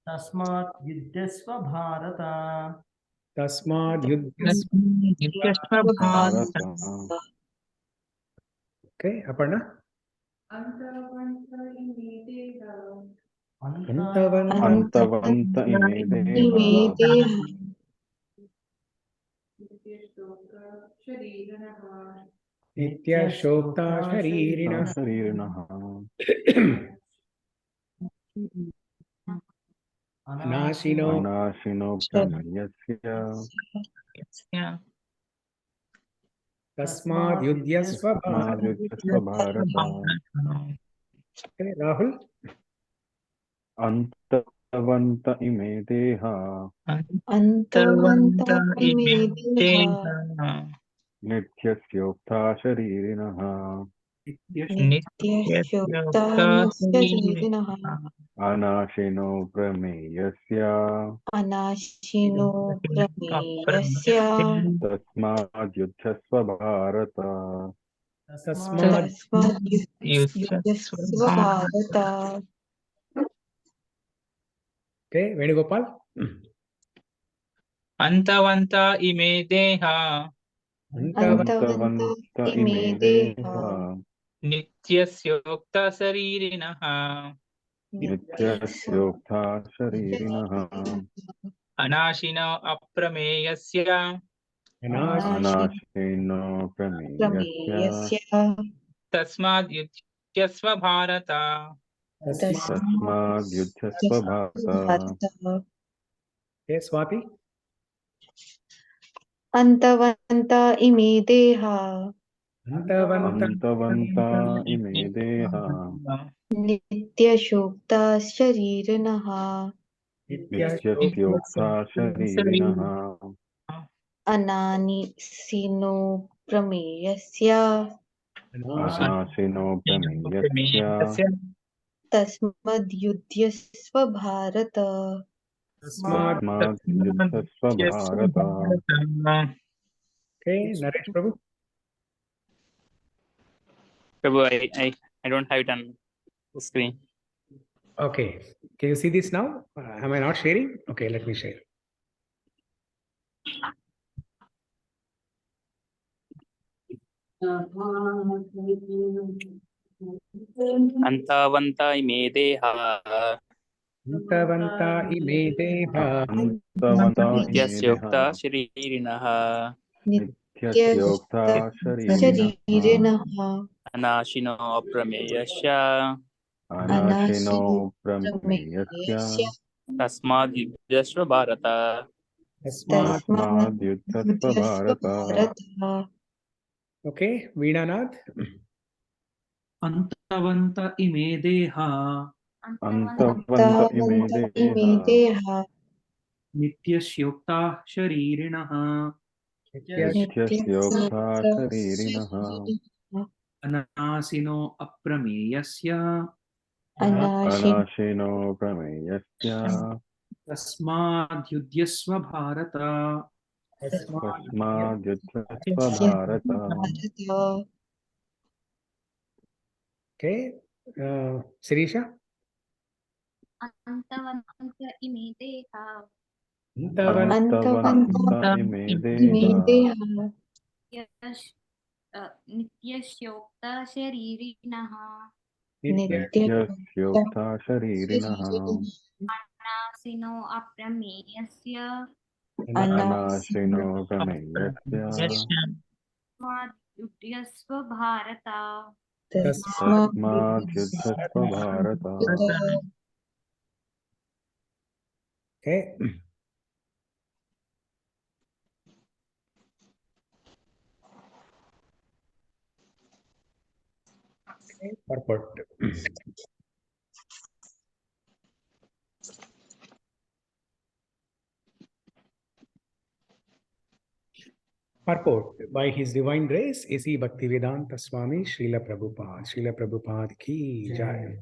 Tasmat yuddhasva bharata. Tasmad Okay, Aparna. Antavanta imede Nitya Shokta Sharirina. Anashino Pramayasya Tasmad Yudhyasva Bharata. Okay, Rahul. Antavanta imedeha Nityasyokta sharirinaha Anashino prameyasya Tasmad yudhyasva bharata. Tasmad Okay, Venugopal. Antavanta ime deha Antavanta imedeha Nityasyokta saririnaha Nityasyokta sharirinaha Anashino aprameyasya Anashino prameyasya Tasmad yudyasva bharata. Tasmad yudhyasva bharata. Okay, Swati. Antavanta imedeha Antavanta imedeha nitya shokta sharirinaha Nityasyokta sharirinaha anani sino prameyasya Anashino prameyasya tasmad yudhyasva bharata. Tasmad. Tasmad yudhyasva bharata. Okay, Naresh Prabhu. Prabhu, I don't have it on the screen. Okay, can you see this now? Am I not sharing? Okay, let me share. Antavanta ime deha Antavanta ime deha Antavanta Nityasyokta imedeha sharirinaha Nityasyokta sharirinaha sharirinaha Anashino aprameyasya Anashino prameyasya Tasmad yudhyasva bharata. Tasmad. Tasmad yudhyasva bharata. Okay, Veena Nath. Antavanta ime deha Antavanta imedeha nityasyokta sharirinaha Nityasyokta sharirinaha anasino aprameyasya Anashino prameyasya tasmad yudyasva bharata. Tasmad yudhyasva bharata. Okay, Sirisha. Antavanta ime deha Antavanta imedeha nityasyokta sharirinaha Nityasyokta sharirinaha anasino aprameyasya Anashino prameyasya tasmad yudyasva bharata. Tasmad yudhyasva bharata. Okay. Purport. Purport. By His Divine Grace, A.C. Bhaktivedanta Swami Srila Prabhupada. Srila Prabhupada ki jai.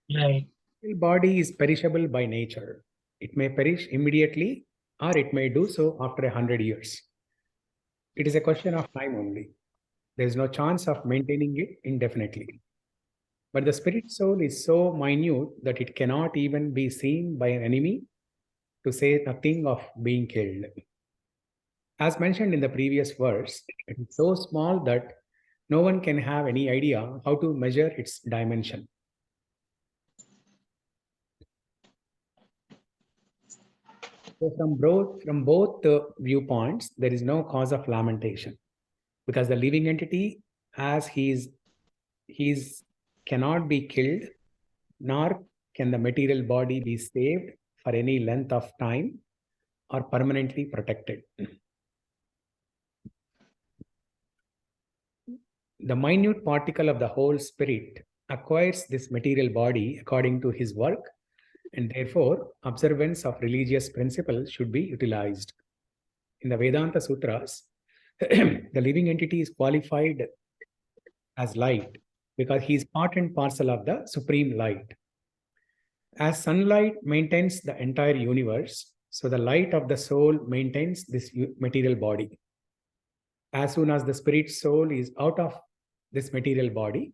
The body is perishable by nature. It may perish immediately or it may do so after 100 years. It is a question of time only. There is no chance of maintaining it indefinitely. But the spirit soul is so minute that it cannot even be seen by an enemy, to say nothing of being killed. As mentioned in the previous verse, it is so small that no one can have any idea how to measure its dimension. So from both viewpoints, there is no cause of lamentation, because the living entity, as he cannot be killed, nor can the material body be saved for any length of time or permanently protected. The minute particle of the whole spirit acquires this material body according to his work, and therefore observance of religious principles should be utilized. In the Vedanta Sutras, the living entity is qualified as light because he is part and parcel of the supreme light. As sunlight maintains the entire universe, so the light of the soul maintains this material body. As soon as the spirit soul is out of this material body,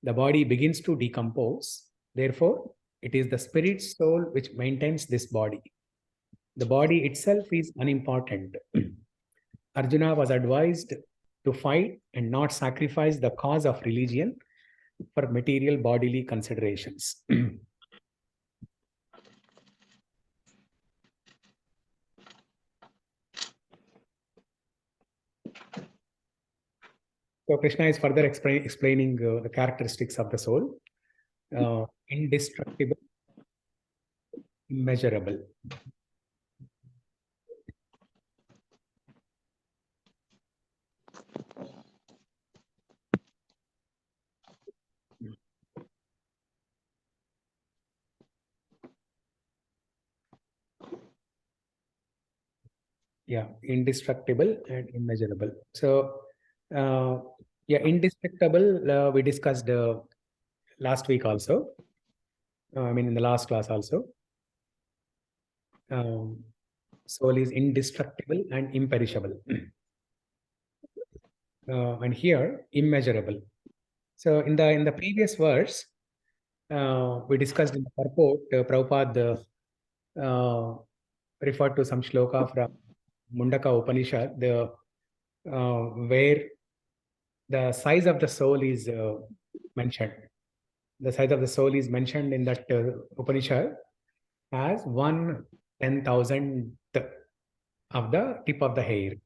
the body begins to decompose. Therefore, it is the spirit soul which maintains this body. The body itself is unimportant. Arjuna was advised to fight and not sacrifice the cause of religion for material bodily considerations. So Krishna is further explaining the characteristics of the soul. Indestructible, immeasurable. Yeah, indestructible and immeasurable. So, yeah, indestructible, we discussed last week also. I mean, in the last class also. Soul is indestructible and imperishable. And here, immeasurable. So, in the previous verse, we discussed in the purport, Prabhupada referred to some shloka from Mundaka Upanishad, where the size of the soul is mentioned. The size of the soul is mentioned in that Upanishad as 1/10,000th of the tip of the hair.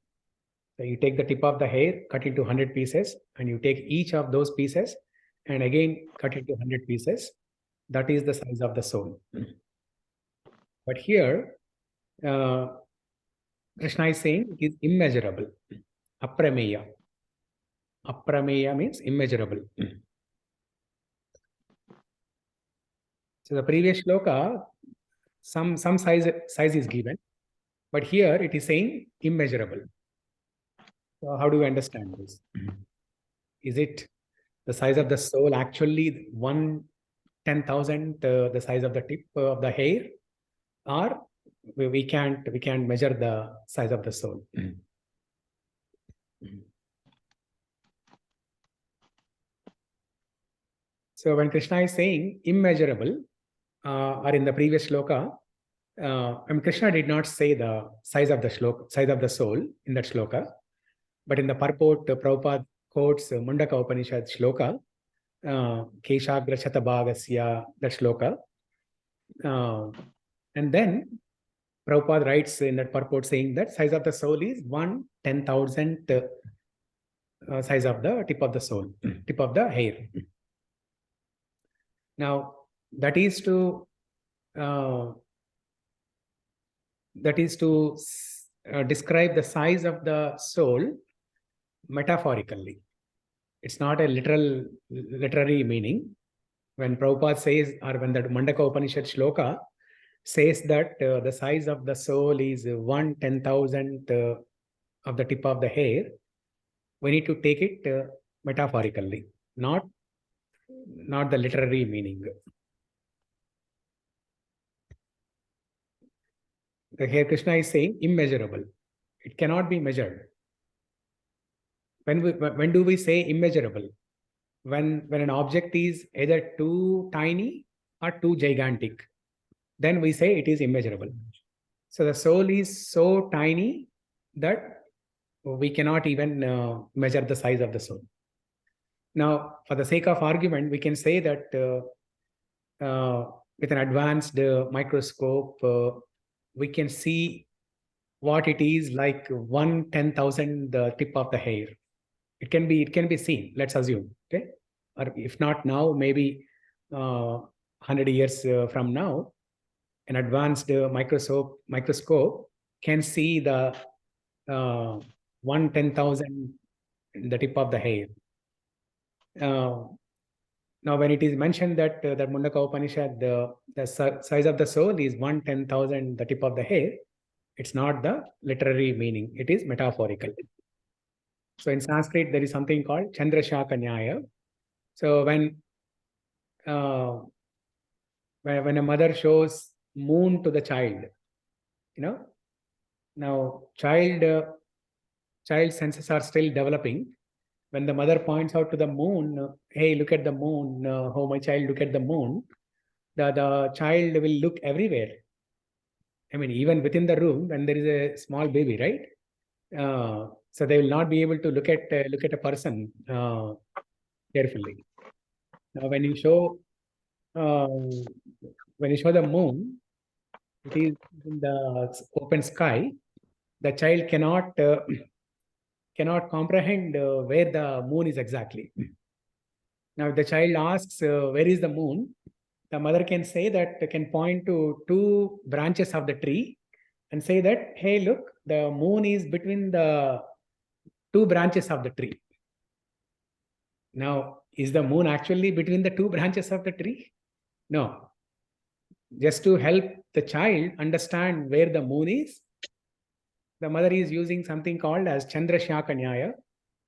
So you take the tip of the hair, cut into 100 pieces, and you take each of those pieces and again cut into 100 pieces. That is the size of the soul. But here, Krishna is saying it is immeasurable. Aprameya. Aprameya means immeasurable. So the previous shloka, some size is given, but here it is saying immeasurable. So how do we understand this? Is it the size of the soul actually 1/10,000th the size of the tip of the hair, or we can't measure the size of the soul? So when Krishna is saying immeasurable, or in the previous shloka, Krishna did not say the size of the soul in that shloka, but in the purport, Prabhupada quotes Mundaka Upanishad shloka, Keshagra Shatabhagasya, that shloka. And then Prabhupada writes in that purport saying that size of the soul is 1/10,000th size of the tip of the soul, tip of the hair. Now, that is to describe the size of the soul metaphorically. It's not a literary meaning. When Prabhupada says, or when the Mundaka Upanishad shloka says that the size of the soul is 1/10,000th of the tip of the hair, we need to take it metaphorically, not the literary meaning. Here Krishna is saying immeasurable. It cannot be measured. When do we say immeasurable? when an object is either too tiny or too gigantic, then we say it is immeasurable. So the soul is so tiny that we cannot even measure the size of the soul. Now, for the sake of argument, we can say that with an advanced microscope, we can see what it is like 1/10,000 the tip of the hair. It can be seen. Let's assume, okay, or if not now, maybe 100 years from now, an advanced microscope can see the 1/10,000 the tip of the hair. Now, when it is mentioned that that Mundaka Upanishad, the size of the soul is 1/10,000 the tip of the hair, it's not the literary meaning. It is metaphorical. So in Sanskrit, there is something called Chandrashaka Nyaya. So when a mother shows moon to the child, now child senses are still developing. When the mother points out to the moon, hey, look at the moon, oh my child, look at the moon, the child will look everywhere. I mean, even within the room, when there is a small baby, right? So they will not be able to look at a person carefully. Now, when you show the moon, it is in the open sky. The child cannot comprehend where the moon is exactly. Now, if the child asks where is the moon, the mother can say that, can point to two branches of the tree and say that, hey, look, the moon is between the two branches of the tree. Now, is the moon actually between the two branches of the tree? No. Just to help the child understand where the moon is, the mother is using something called as Chandrashaka Nyaya.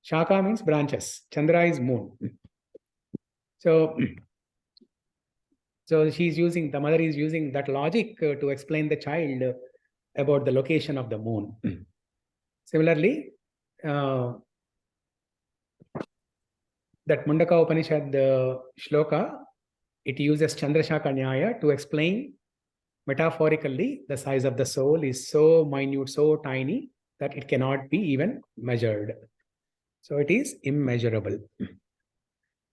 Shaka means branches. Chandra is moon. So the mother is using that logic to explain the child about the location of the moon. Similarly, that Mundaka Upanishad Sloka, it uses Chandrashaka Nyaya to explain metaphorically the size of the soul is so minute, so tiny that it cannot be even measured. So it is immeasurable.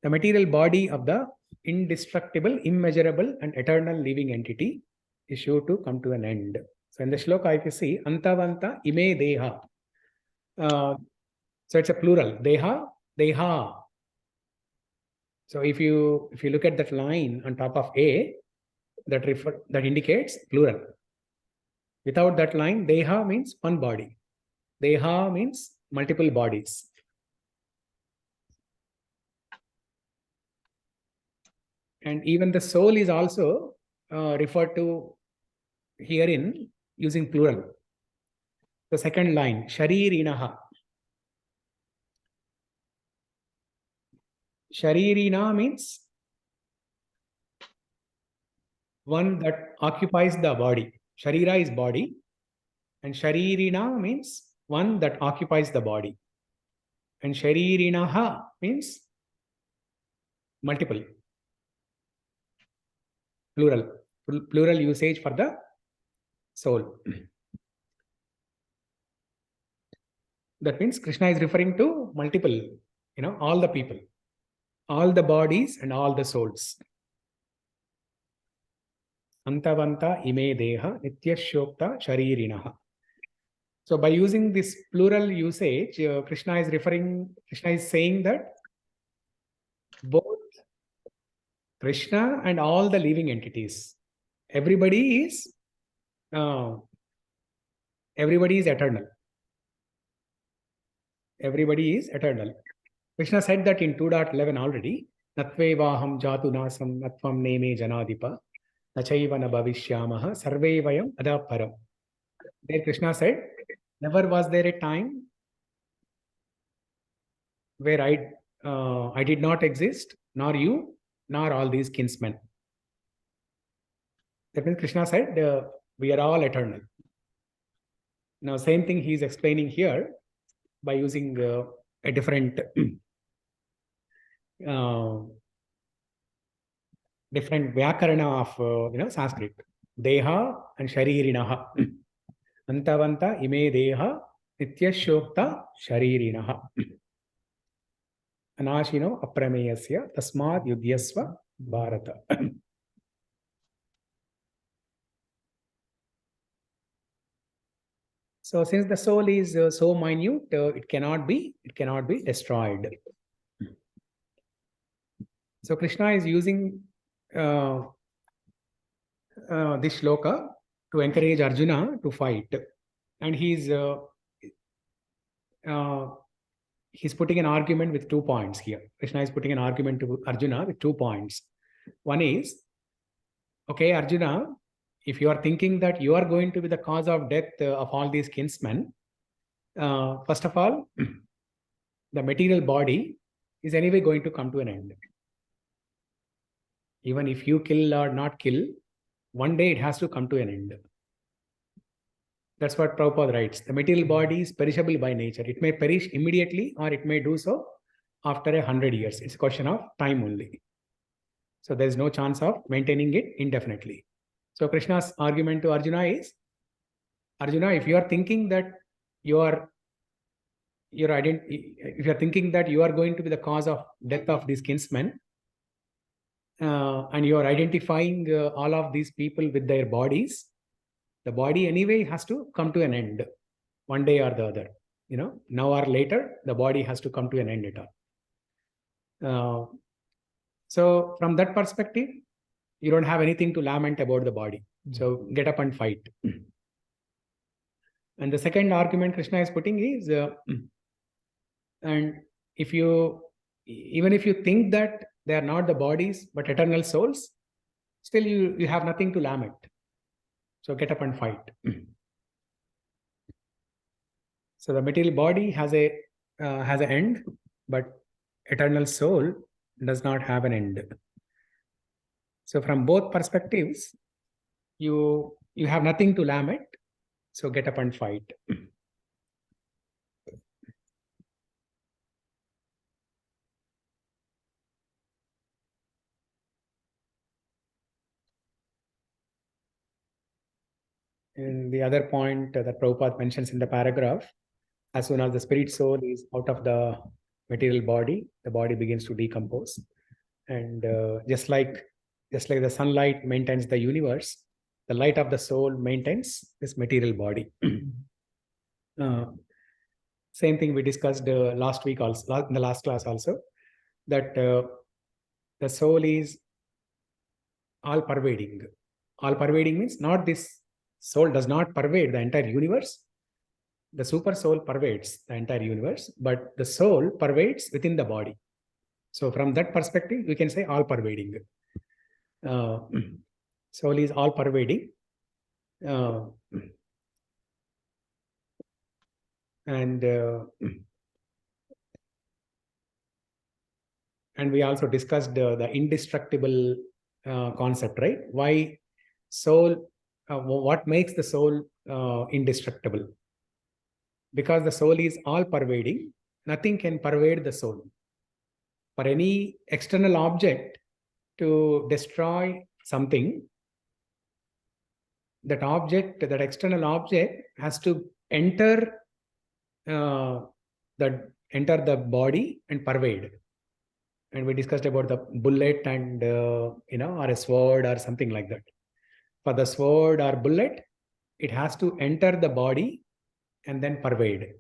The material body of the indestructible, immeasurable, and eternal living entity is sure to come to an end. So in the shloka, if you see, Antavanta ime deha. So it's a plural. Deha. So if you look at that line on top of A, that indicates plural. Without that line, deha means one body. Deha means multiple bodies. And even the soul is also referred to herein using plural. The second line, sharirinaha. Sharirina means one that occupies the body. Sharira is body, and sharirina means one that occupies the body. And sharirinaha means multiple. Plural usage for the soul. That means Krishna is referring to multiple, all the people, all the bodies and all the souls. Antavanta ime deha nityashokta sharirinaha. So by using this plural usage, Krishna is saying that both Krishna and all the living entities, everybody is eternal. Everybody is eternal. Krishna said that in 2.11 already. Natvevaham jatu nasam natvam neme janadipa nachaiva na bhavishyamaha sarve vayam adaparam. There Krishna said, never was there a time where I did not exist, nor you, nor all these kinsmen. That means Krishna said, we are all eternal. Now, same thing he is explaining here by using a different different vyakarana of Sanskrit. Deha and sharirinaha. Antavanta ime deha nityashokta sharirinaha. Anashino aprameyasya tasmad yudhyasva bharata. So since the soul is so minute, it cannot be destroyed. So Krishna is using this shloka to encourage Arjuna to fight, and he's putting an argument with 2 points here. Krishna is putting an argument to Arjuna with 2 points. One is, okay, Arjuna, if you are thinking that you are going to be the cause of death of all these kinsmen, first of all, the material body is anyway going to come to an end. Even if you kill or not kill, one day it has to come to an end. That's what Prabhupada writes. The material body is perishable by nature. It may perish immediately or it may do so after 100 years. It's a question of time only. So there's no chance of maintaining it indefinitely. So Krishna's argument to Arjuna is, Arjuna, if you are thinking that if you are thinking that you are going to be the cause of death of these kinsmen, and you are identifying all of these people with their bodies, the body anyway has to come to an end one day or the other. Now or later, the body has to come to an end at all. So from that perspective, you don't have anything to lament about the body. So get up and fight. And the second argument Krishna is putting is, and even if you think that they are not the bodies but eternal souls, still you have nothing to lament. So get up and fight. So the material body has an end, but eternal soul does not have an end. So from both perspectives, you have nothing to lament. So get up and fight. And the other point that Prabhupada mentions in the paragraph, as soon as the spirit soul is out of the material body, the body begins to decompose. And just like the sunlight maintains the universe, the light of the soul maintains this material body. Same thing we discussed last week also, in the last class also, that the soul is all pervading. All pervading means not this soul does not pervade the entire universe. The super soul pervades the entire universe, but the soul pervades within the body. So from that perspective, we can say all pervading. Soul is all pervading. And we also discussed the indestructible concept, right? Why soul, what makes the soul indestructible? Because the soul is all pervading, nothing can pervade the soul. For any external object to destroy something, that external object has to enter the body and pervade. And we discussed about the bullet and or a sword or something like that. For the sword or bullet, it has to enter the body and then pervade.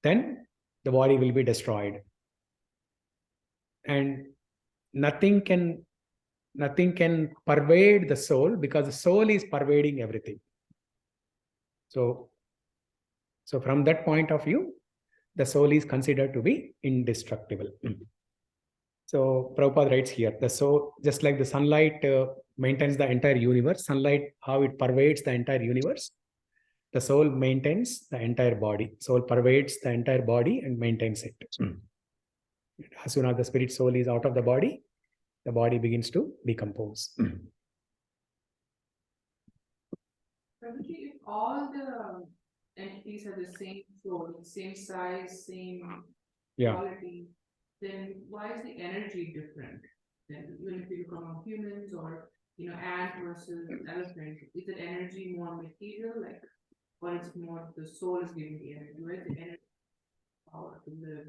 Then the body will be destroyed. And nothing can pervade the soul because the soul is pervading everything. So from that point of view, the soul is considered to be indestructible. So Prabhupada writes here, the soul, just like the sunlight maintains the entire universe, sunlight, how it pervades the entire universe, the soul maintains the entire body. Soul pervades the entire body and maintains it. As soon as the spirit soul is out of the body begins to decompose. If all the entities are the same soul, same size, same quality, then why is the energy different? Then even if you look among humans or ant versus elephant, is the energy more material, like, or it's more the soul is giving the energy? Where's the energy power to live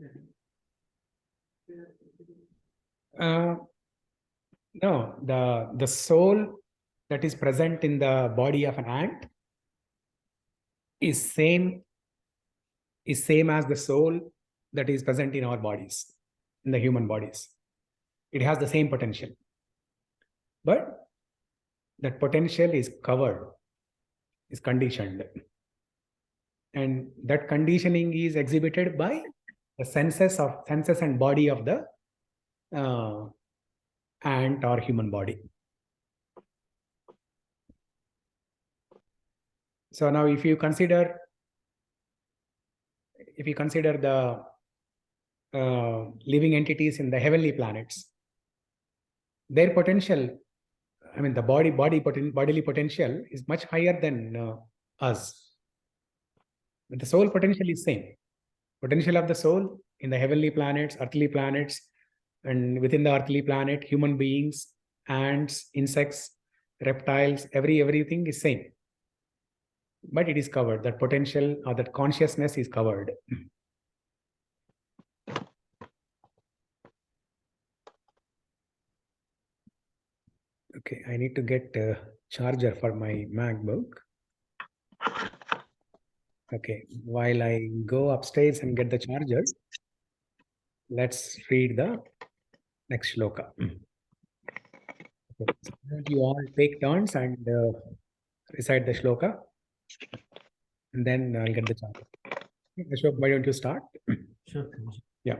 and No, the soul that is present in the body of an ant is same as the soul that is present in our bodies, in the human bodies. It has the same potential, but that potential is covered, is conditioned, and that conditioning is exhibited by the senses and body of the ant or human body. So now if you consider the living entities in the heavenly planets, their potential, I mean the bodily potential is much higher than us. But the soul potential is same. Potential of the soul in the heavenly planets, earthly planets, and within the earthly planet, human beings, ants, insects, reptiles, everything is same. But it is covered. That potential or that consciousness is covered. Okay, I need to get a charger for my MacBook. Okay, while I go upstairs and get the charger, let's read the next shloka. Okay, so you all take turns and recite the shloka, and then I'll get the charger. Okay, Ashok, why don't you start? Sure. Yeah.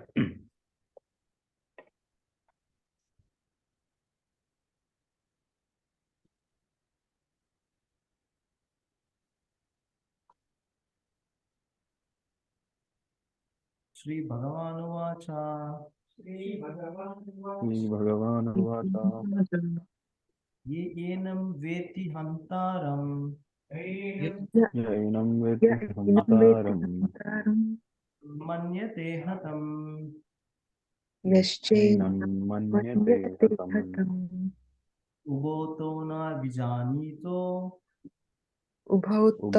Shri Bhagavanuvacha. श्रीभगवानुवाच Ye enam veti hantaram. यैनं वेत्ति हन्तारम् Manyate hatam. यैनं मन्यते हतम् Uboto na vijanito. उभौ तौ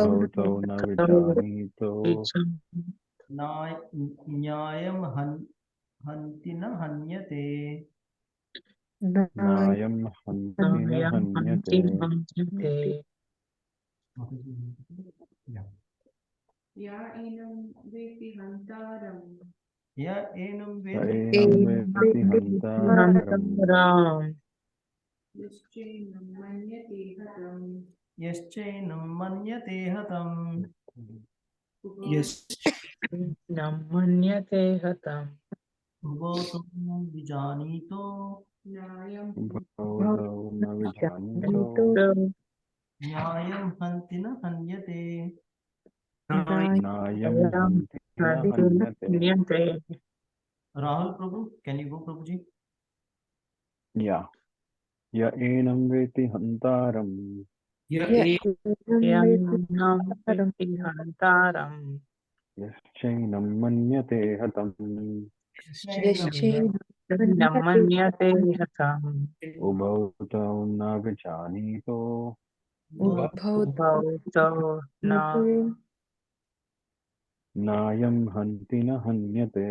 न विजानीतो Nyayam hanti na hanyate. नायं हन्ति न हन्यते Ya enam veti hantaram. Ya enam यैनं veti वेत्ति हन्तारम् Nischenam manyate hatam. Yaschenam manyate hatam. Manyate hatam. Uboto vijanito. Nayam उभौ तौ न विजानीतो Nyayam hanti na hanyate. नायं हन्ति न हन्यते Rahul Prabhu, can you go, Prabhuji? या य एनं वेत्ति हन्तारम् यश्चैनं मन्यते हतम् उभौ तौ न विजानीतो नायं हन्ति न हन्यते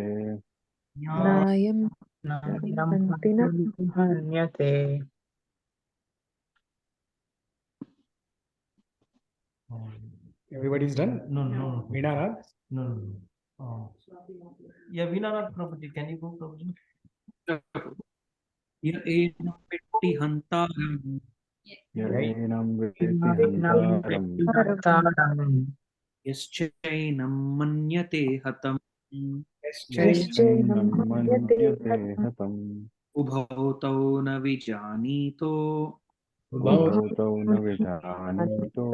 Everybody's done? No. Vinarad? No. Yeah, Vinarad Prabhuji, can you go, Prabhuji? Ya enam veti hantaram. य एनं वेत्ति हन्तारम् Yaschenam manyate hatam. यश्चैनं मन्यते हतम् Ubhau tau na vijanito. उभौ तौ न विजानीतो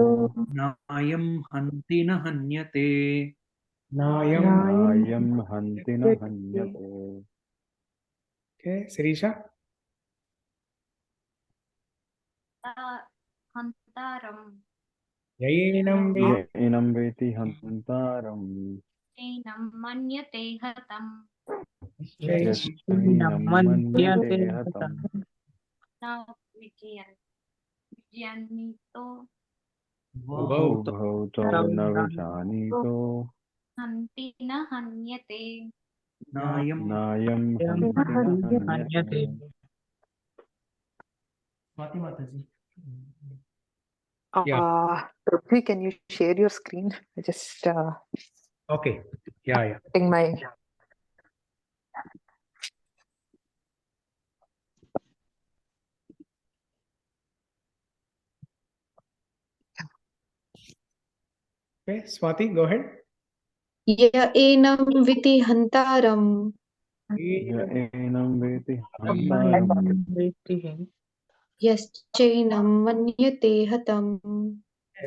Nayam hanti na hanyate. नायं हन्ति न हन्यते Okay, Sirisha? hantaram. Yainam य एनं वेत्ति हन्तारम् Enam manyate hatam. यश्चैनं मन्यते हतम् न विजयन्तो उभौ भौतौ न विजानीतो हन्ति न हन्यते नायं नायं हन्ति न हन्यते Prithvi, can you share your screen? I just Okay. Yeah. putting my Okay, Swati, go ahead. य एनं विति हन्तारम् य एनं वेति हन्तारम् यश्चैनं मन्यते हतम्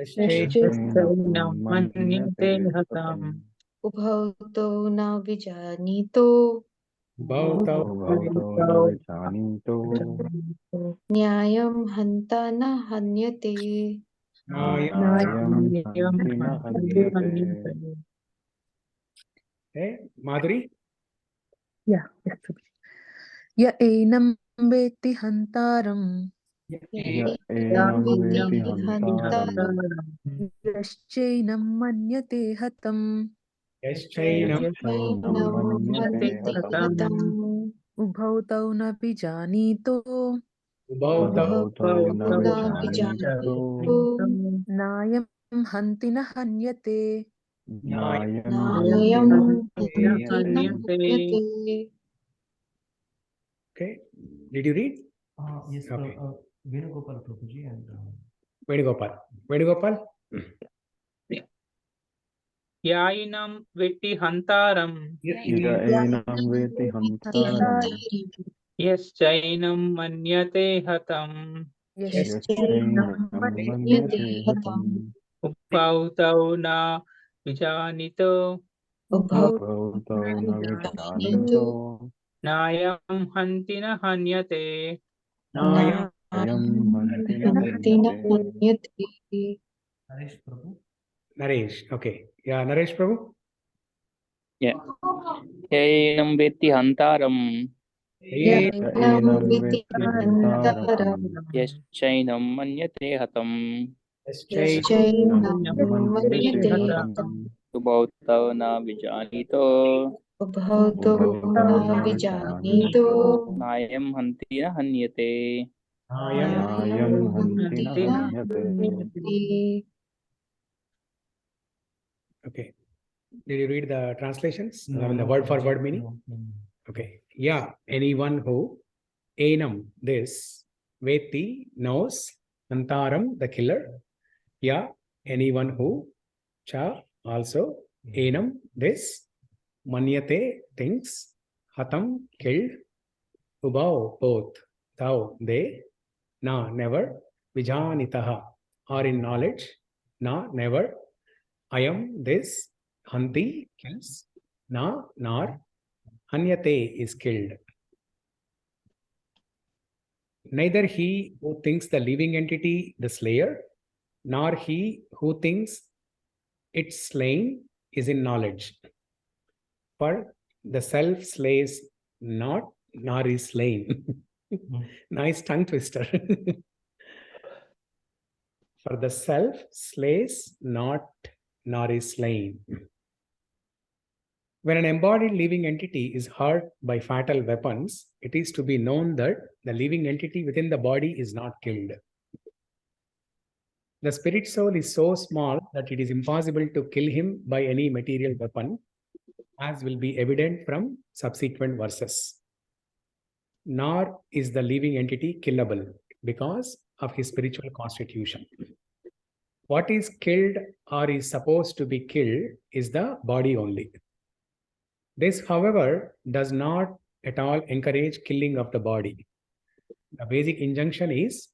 यश्चैनं मन्यते हतम् उभौ तौ न विजानीतो Bhautau. भवतो न विजानीतो न्यायं हन्ता न हन्यते नायं हन्ति न हन्यते Okay, Madhuri. yeah. Yes, Prithvi. Ya enam veti hantaram य एनं वेति हन्तारम् yaschenam manyate hatam Yashchainam. यश्चैनं मन्यते हतम् ubhau tau na pijanito Bhautau. भवतो न विजानीतो nayam hanti na hanyate. नायं नायं हन्ति न हन्ति न हन्यते हन्यते Okay. Did you read? Yes, Okay. Venugopal Prabhuji and Venugopal. यायिनं विट्टि हन्तारम् य एनं वेति हन्तारम् यश्चैनं मन्यते हतम् यश्चैनं मन्यते हतम् उभौ तौ न विजानीतो भवतो न विजानीतो नायं हन्ति न हन्यते नायं हन्ति न हन्यते Naresh Prabhu. Naresh. Okay. Yeah, Naresh Prabhu. यैनं वेत्ति हन्तारम् य एनं वेति हन्तारम् यश्चैनं मन्यते हतम् Yashchainam. मन्यते हतम् उभौ तौ न विजानीतो उभौ उभौ न न विजानीतो विजानीतो नायं हन्ति न हन्यते नायं हन्ति न हन्यते Okay. Did you read the translations? I mean, the word for word meaning? Okay. Yeah, anyone who enam, this, veti, knows, antaram, the killer. Yeah, anyone who, cha, also, enam, this, manyate, thinks, hatam, killed, ubau, both, thou, they, na, never, vijanitaha, or in knowledge, na, never, I am, this, hanti, kills, na, nor, hanyate is killed. Neither he who thinks the living entity the slayer, nor he who thinks it slain is in knowledge. For the self slays not, nor is slain. Nice tongue twister. For the self slays not, nor is slain. When an embodied living entity is hurt by fatal weapons, it is to be known that the living entity within the body is not killed. The spirit soul is so small that it is impossible to kill him by any material weapon, as will be evident from subsequent verses. Nor is the living entity killable because of his spiritual constitution. What is killed or is supposed to be killed is the body only. This, however, does not at all encourage killing of the body. The basic injunction is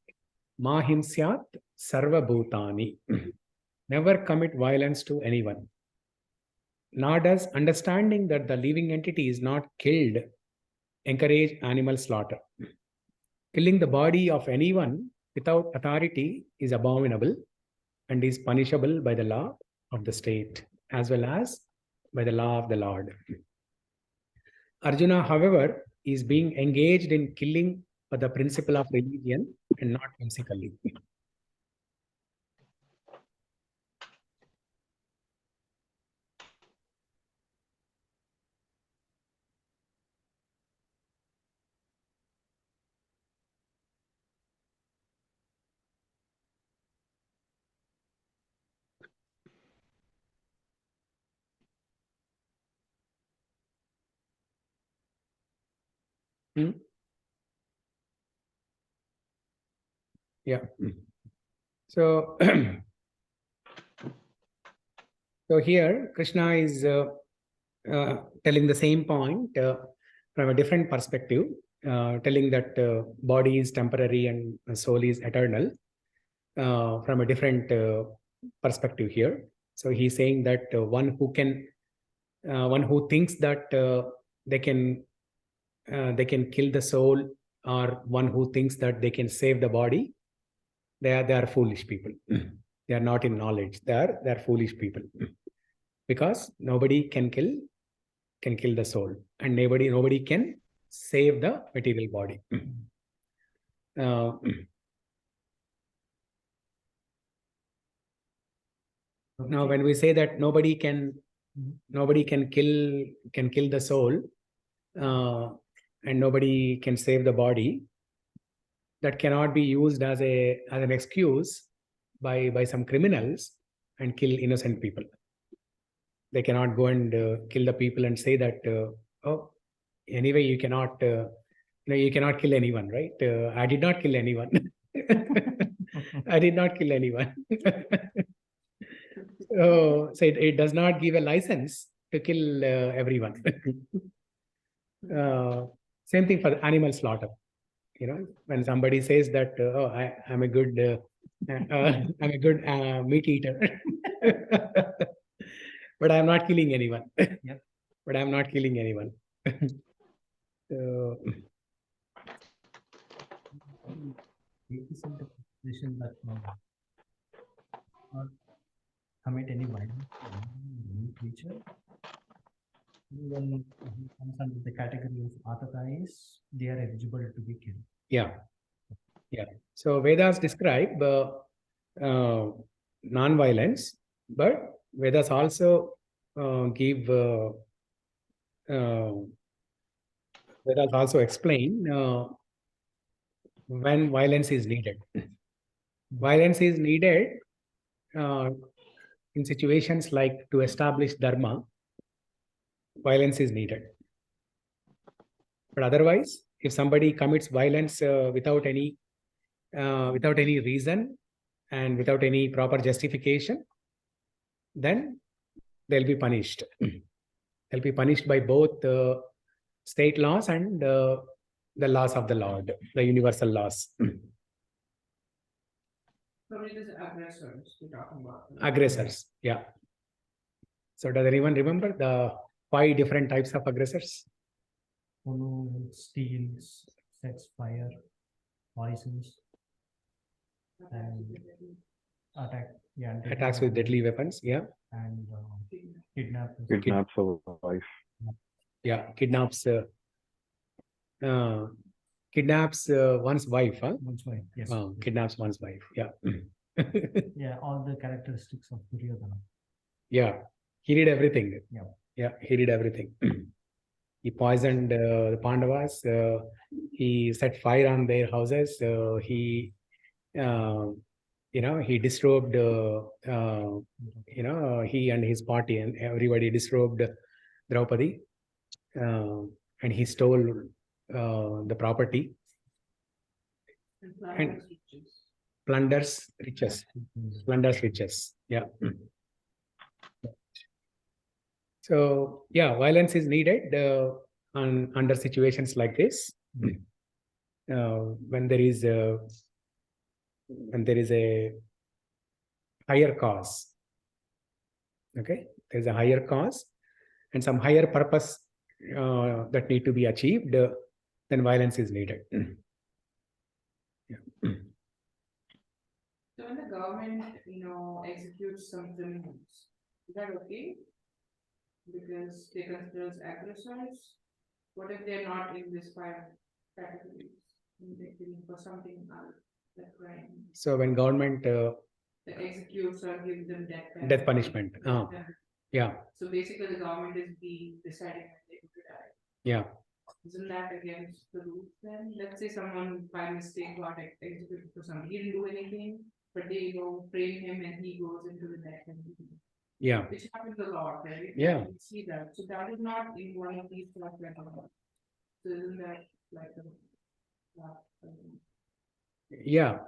Mahimsyat Sarva Bhutani. Never commit violence to anyone. Nor does understanding that the living entity is not killed encourage animal slaughter. Killing the body of anyone without authority is abominable and is punishable by the law of the state as well as by the law of the Lord. Arjuna, however, is being engaged in killing for the principle of religion and not whimsically. Hmm? Yeah. So, so here Krishna is telling the same point from a different perspective, telling that body is temporary and soul is eternal from a different perspective here. So he's saying that one who thinks that they can kill the soul, or one who thinks that they can save the body, they are foolish people. They are not in knowledge. They are foolish people, because nobody can kill the soul, and nobody can save the material body. Now, when we say that nobody can kill the soul, and nobody can save the body, that cannot be used as an excuse by some criminals and kill innocent people. They cannot go and kill the people and say that oh, anyway, you cannot kill anyone, right? I did not kill anyone. I did not kill anyone. So it does not give a license to kill everyone. Same thing for animal slaughter. When somebody says that oh, I'm a good meat eater, but I'm not killing anyone. Yep. But I'm not killing anyone. So, position that not commit any violence to any creature. When comes under the category of Atatais, they are eligible to be killed. Yeah. Yeah. So Vedas describe non-violence, but Vedas also give Vedas also explain when violence is needed. Violence is needed in situations like to establish dharma. Violence is needed. But otherwise, if somebody commits violence without any reason and without any proper justification, then they'll be punished. They'll be punished by both state laws and the laws of the Lord, the universal laws. So it is aggressors we're talking about. Aggressors, yeah. So does anyone remember the 5 different types of aggressors? Who steals, sets fire, poisons, and attacks with deadly weapons, yeah, and Kidnaps a wife. Yeah, kidnaps one's wife, huh? One's wife, yes. Kidnaps one's wife, yeah. Yeah, all the characteristics of Duryodhana. Yeah, he did everything. Yeah, he did everything. He poisoned the Pandavas. He set fire on their houses. He disrobed. He and his party and everybody disrobed Draupadi, and he stole the property and plunders riches. Plunders riches. Yeah. So yeah, violence is needed under situations like this. When there is a higher cause. Okay, there's a higher cause and some higher purpose that need to be achieved, then violence is needed. Yeah. So when the government, executes some criminals, is that okay? Because they consider as aggressors. What if they're not in this 5 categories? And they're killing for something else, like crime. So when government The executes or gives them death punishment. Yeah. So basically the government is deciding when they to die. Yeah. Isn't that against the rules then? Let's say someone by mistake got executed for something. He didn't do anything, but they frame him and he goes into the death penalty. Yeah. Which happens a lot, right? Yeah. You see that. So that is not in one of these stuff that are. So isn't that like a yeah.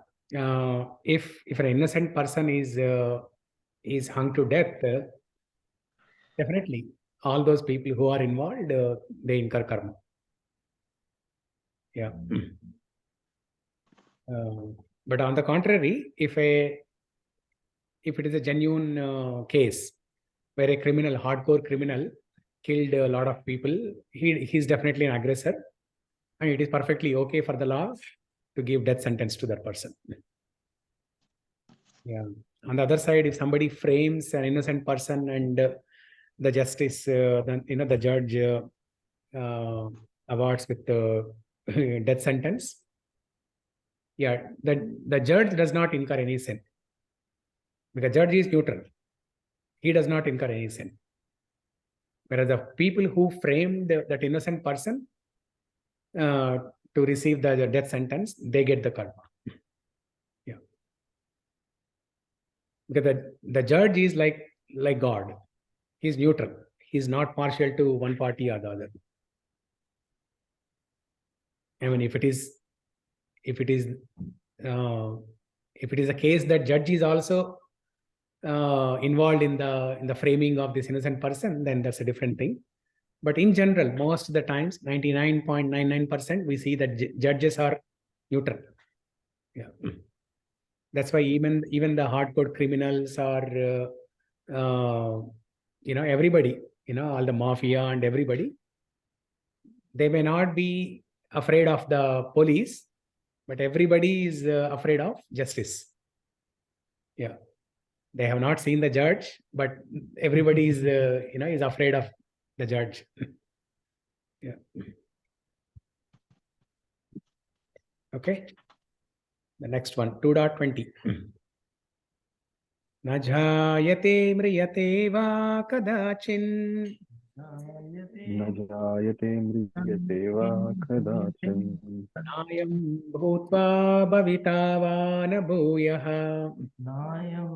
If an innocent person is hung to death, definitely all those people who are involved, they incur karma. Yeah. But on the contrary, if it is a genuine case where a criminal, hardcore criminal, killed a lot of people, he's definitely an aggressor, and it is perfectly okay for the law to give death sentence to that person. Yeah. On the other side, if somebody frames an innocent person and the justice, the judge awards with the death sentence, yeah, the judge does not incur any sin. Because judge is neutral. He does not incur any sin. Whereas the people who framed that innocent person to receive the death sentence, they get the karma. Yeah. Because the judge is like God. He's neutral. He's not partial to one party or the other. I mean, if it is a case that judge is also involved in the framing of this innocent person, then that's a different thing. But in general, most of the times, 99.99%, we see that judges are neutral. Yeah, that's why even the hardcore criminals are, everybody, all the mafia and everybody, they may not be afraid of the police, but everybody is afraid of justice. Yeah. They have not seen the judge, but everybody is, is afraid of the judge. Yeah. Okay. The next one, 2.20. Na jhayate mriyate va kadachin. न जायते म्रियते वा कदाचन नायं भूत्वा भविता वा न भूयः. नायं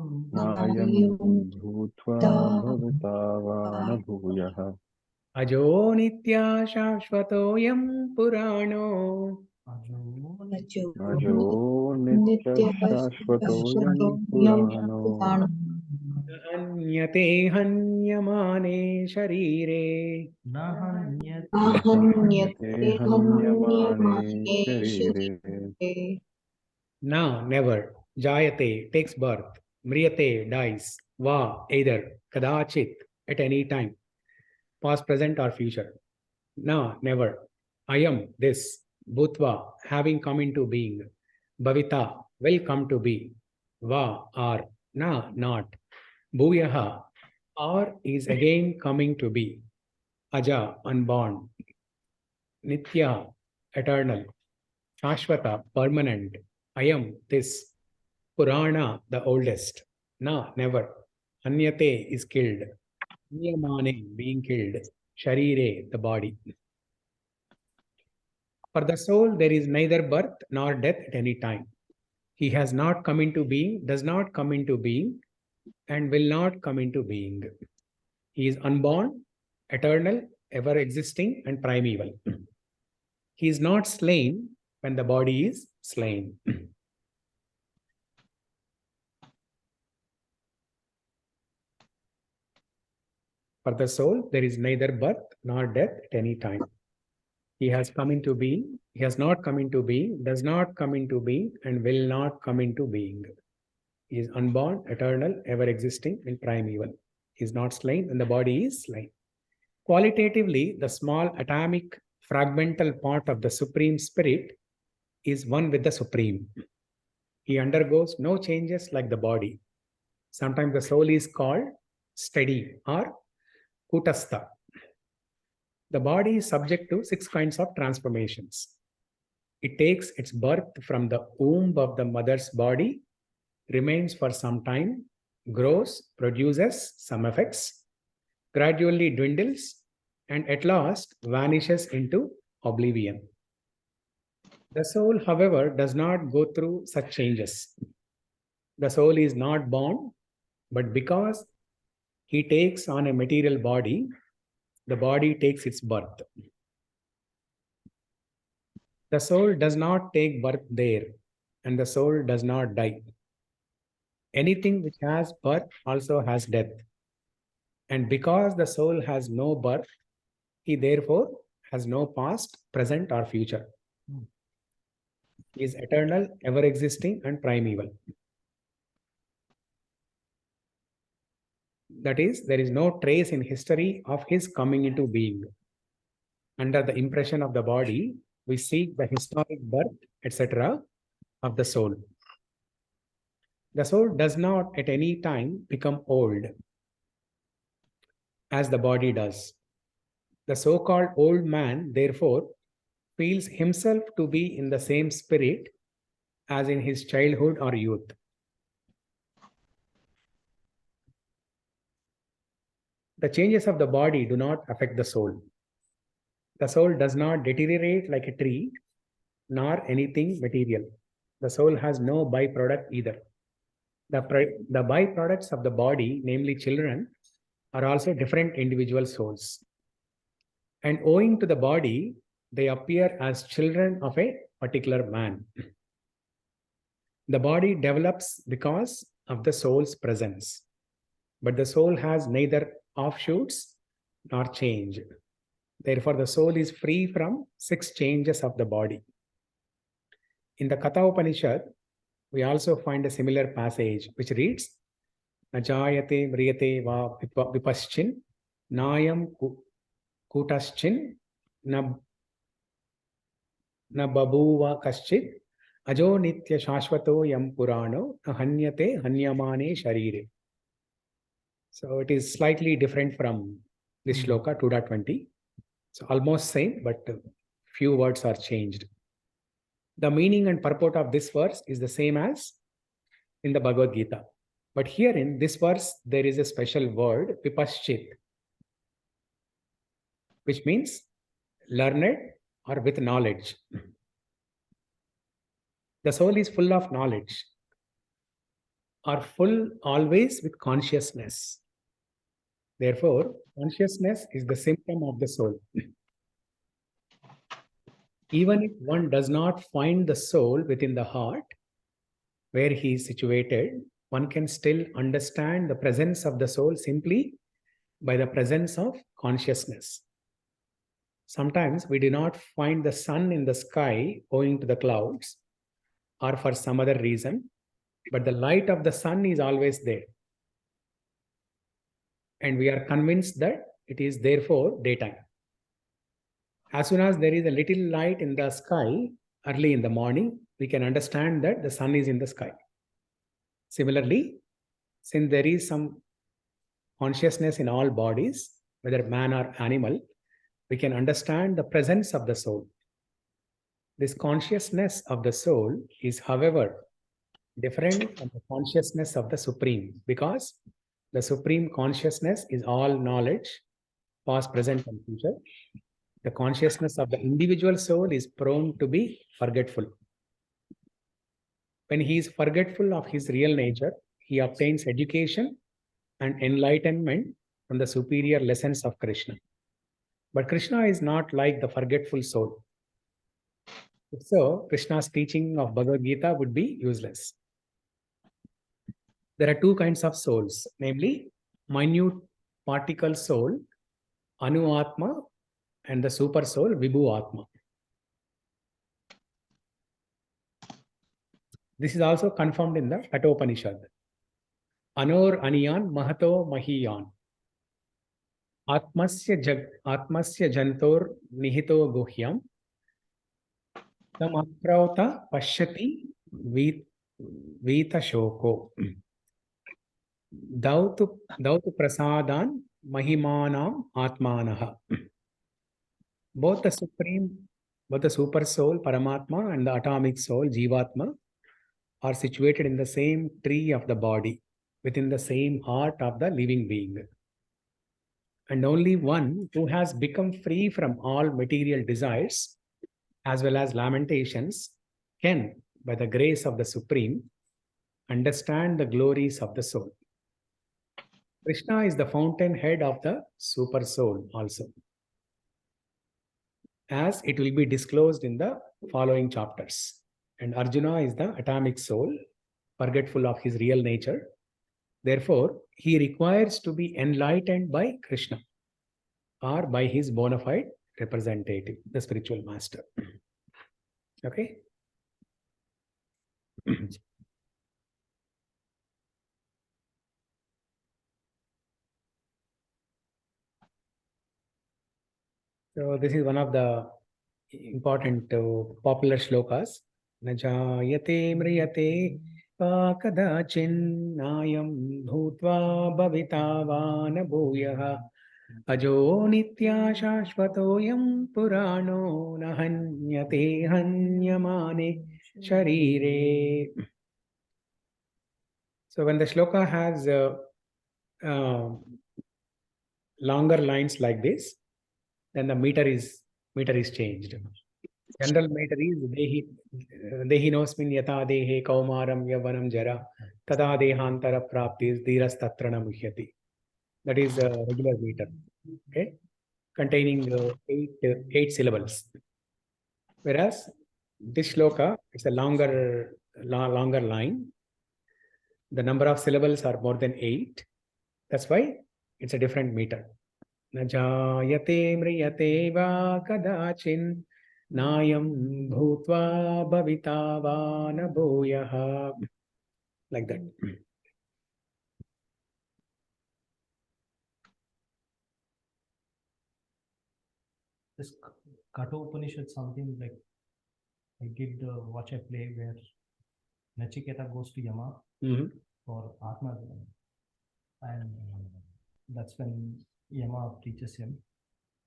भूत्वा भविता वा न भूयः. अजो नित्या शाश्वतोऽयं पुराणो. अजो नित्यशाश्वतोऽयं पुराणो. हन्यते हन्यमाने शरीरे. हन्यते हन्यमाने शरीरे. Na, never. Jayate, takes birth. Mriyate, dies. Va, either. Kadachit, at any time. Past, present, or future. Na, never. Ayam, this. Bhutva, having come into being. Bhavita, will come to be. Va, are. Na, not. Bhuyaha, or is again coming to be. Aja, unborn. Nitya, eternal. Shashvata, permanent. Ayam, this. Purana, the oldest. Na, never. Anyate is killed. Niyamane, being killed. Sharire, the body. For the soul, there is neither birth nor death at any time. He has not come into being, does not come into being, and will not come into being. He is unborn, eternal, ever existing, and primeval. He is not slain when the body is slain. For the soul, there is neither birth nor death at any time. He has come into being, he has not come into being, does not come into being, and will not come into being. He is unborn, eternal, ever existing, and primeval. He is not slain, and the body is slain. Qualitatively, the small atomic fragmental part of the Supreme Spirit is one with the Supreme. He undergoes no changes like the body. Sometimes the soul is called steady or kutastha. The body is subject to 6 kinds of transformations. It takes its birth from the womb of the mother's body, remains for some time, grows, produces some effects, gradually dwindles, and at last vanishes into oblivion. The soul, however, does not go through such changes. The soul is not born, but because he takes on a material body, the body takes its birth. The soul does not take birth there, and the soul does not die. Anything which has birth also has death. And because the soul has no birth, he therefore has no past, present, or future. He is eternal, ever existing, and primeval. That is, there is no trace in history of his coming into being. Under the impression of the body, we seek the historic birth, etc., of the soul. The soul does not at any time become old, as the body does. The so-called old man, therefore, feels himself to be in the same spirit as in his childhood or youth. The changes of the body do not affect the soul. The soul does not deteriorate like a tree, nor anything material. The soul has no byproduct either. The byproducts of the body, namely children, are also different individual souls. And owing to the body, they appear as children of a particular man. The body develops because of the soul's presence, but the soul has neither offshoots nor change. Therefore, the soul is free from 6 changes of the body. In the Katha Upanishad, we also find a similar passage which reads, Najayate mriyate va vipaschin, nayam kutaschin, na babuva kaschit, ajo nitya shashvato yam purano, hanyate hanyamane sharire. So it is slightly different from this Sloka 2.20. So almost same, but few words are changed. The meaning and purport of this verse is the same as in the Bhagavad Gita. But here in this verse, there is a special word, vipaschit, which means learned or with knowledge. The soul is full of knowledge, or full always with consciousness. Therefore, consciousness is the symptom of the soul. Even if one does not find the soul within the heart, where he is situated, one can still understand the presence of the soul simply by the presence of consciousness. Sometimes we do not find the sun in the sky owing to the clouds or for some other reason, but the light of the sun is always there. And we are convinced that it is therefore daytime. As soon as there is a little light in the sky early in the morning, we can understand that the sun is in the sky. Similarly, since there is some consciousness in all bodies, whether man or animal, we can understand the presence of the soul. This consciousness of the soul is, however, different from the consciousness of the Supreme, because the Supreme Consciousness is all knowledge, past, present, and future. The consciousness of the individual soul is prone to be forgetful. When he is forgetful of his real nature, he obtains education and enlightenment from the superior lessons of Krishna. But Krishna is not like the forgetful soul. If so, Krishna's teaching of Bhagavad Gita would be useless. There are 2 kinds of souls, namely minute particle soul, Anu Atma, and the super soul, Vibhu Atma. This is also confirmed in the Kathopanishad. Anor Aniyan Mahato Mahiyan. Atmasya Jantor Nihito Guhyam. Tam Akrauta Pashyati Vita Shoko. Dautu Prasadan Mahimanam Atmanaha. both the super soul, Paramatma, and the atomic soul, Jivatma, are situated in the same tree of the body, within the same heart of the living being. And only one who has become free from all material desires as well as lamentations can, by the grace of the Supreme, understand the glories of the soul. Krishna is the fountainhead of the super soul also, as it will be disclosed in the following chapters. And Arjuna is the atomic soul, forgetful of his real nature. Therefore, he requires to be enlightened by Krishna or by his bona fide representative, the spiritual master. Okay? So this is one of the important popular shlokas. Najayate mriyate va kadachinnayam bhutva bhavitavana bhuyah ajo nitya shashvatoyam purano nahanyate hanyamane sharire. So when the shloka has longer lines like this, then the meter is changed. General meter is dehi nosmin yata dehe kaumaram yavanam jara tada dehantara praptis dhiras tatrana muhyati. That is a regular meter, okay, containing eight syllables. Whereas this shloka, it's a longer line. The number of syllables are more than 8. That's why it's a different meter. Najayate mriyate va kadachin nayam bhutva bhavitavana bhuyah. Like that. This Kathopanishad, something like I did watch a play where Nachiketa goes to Yama for Atma, and that's when Yama teaches him,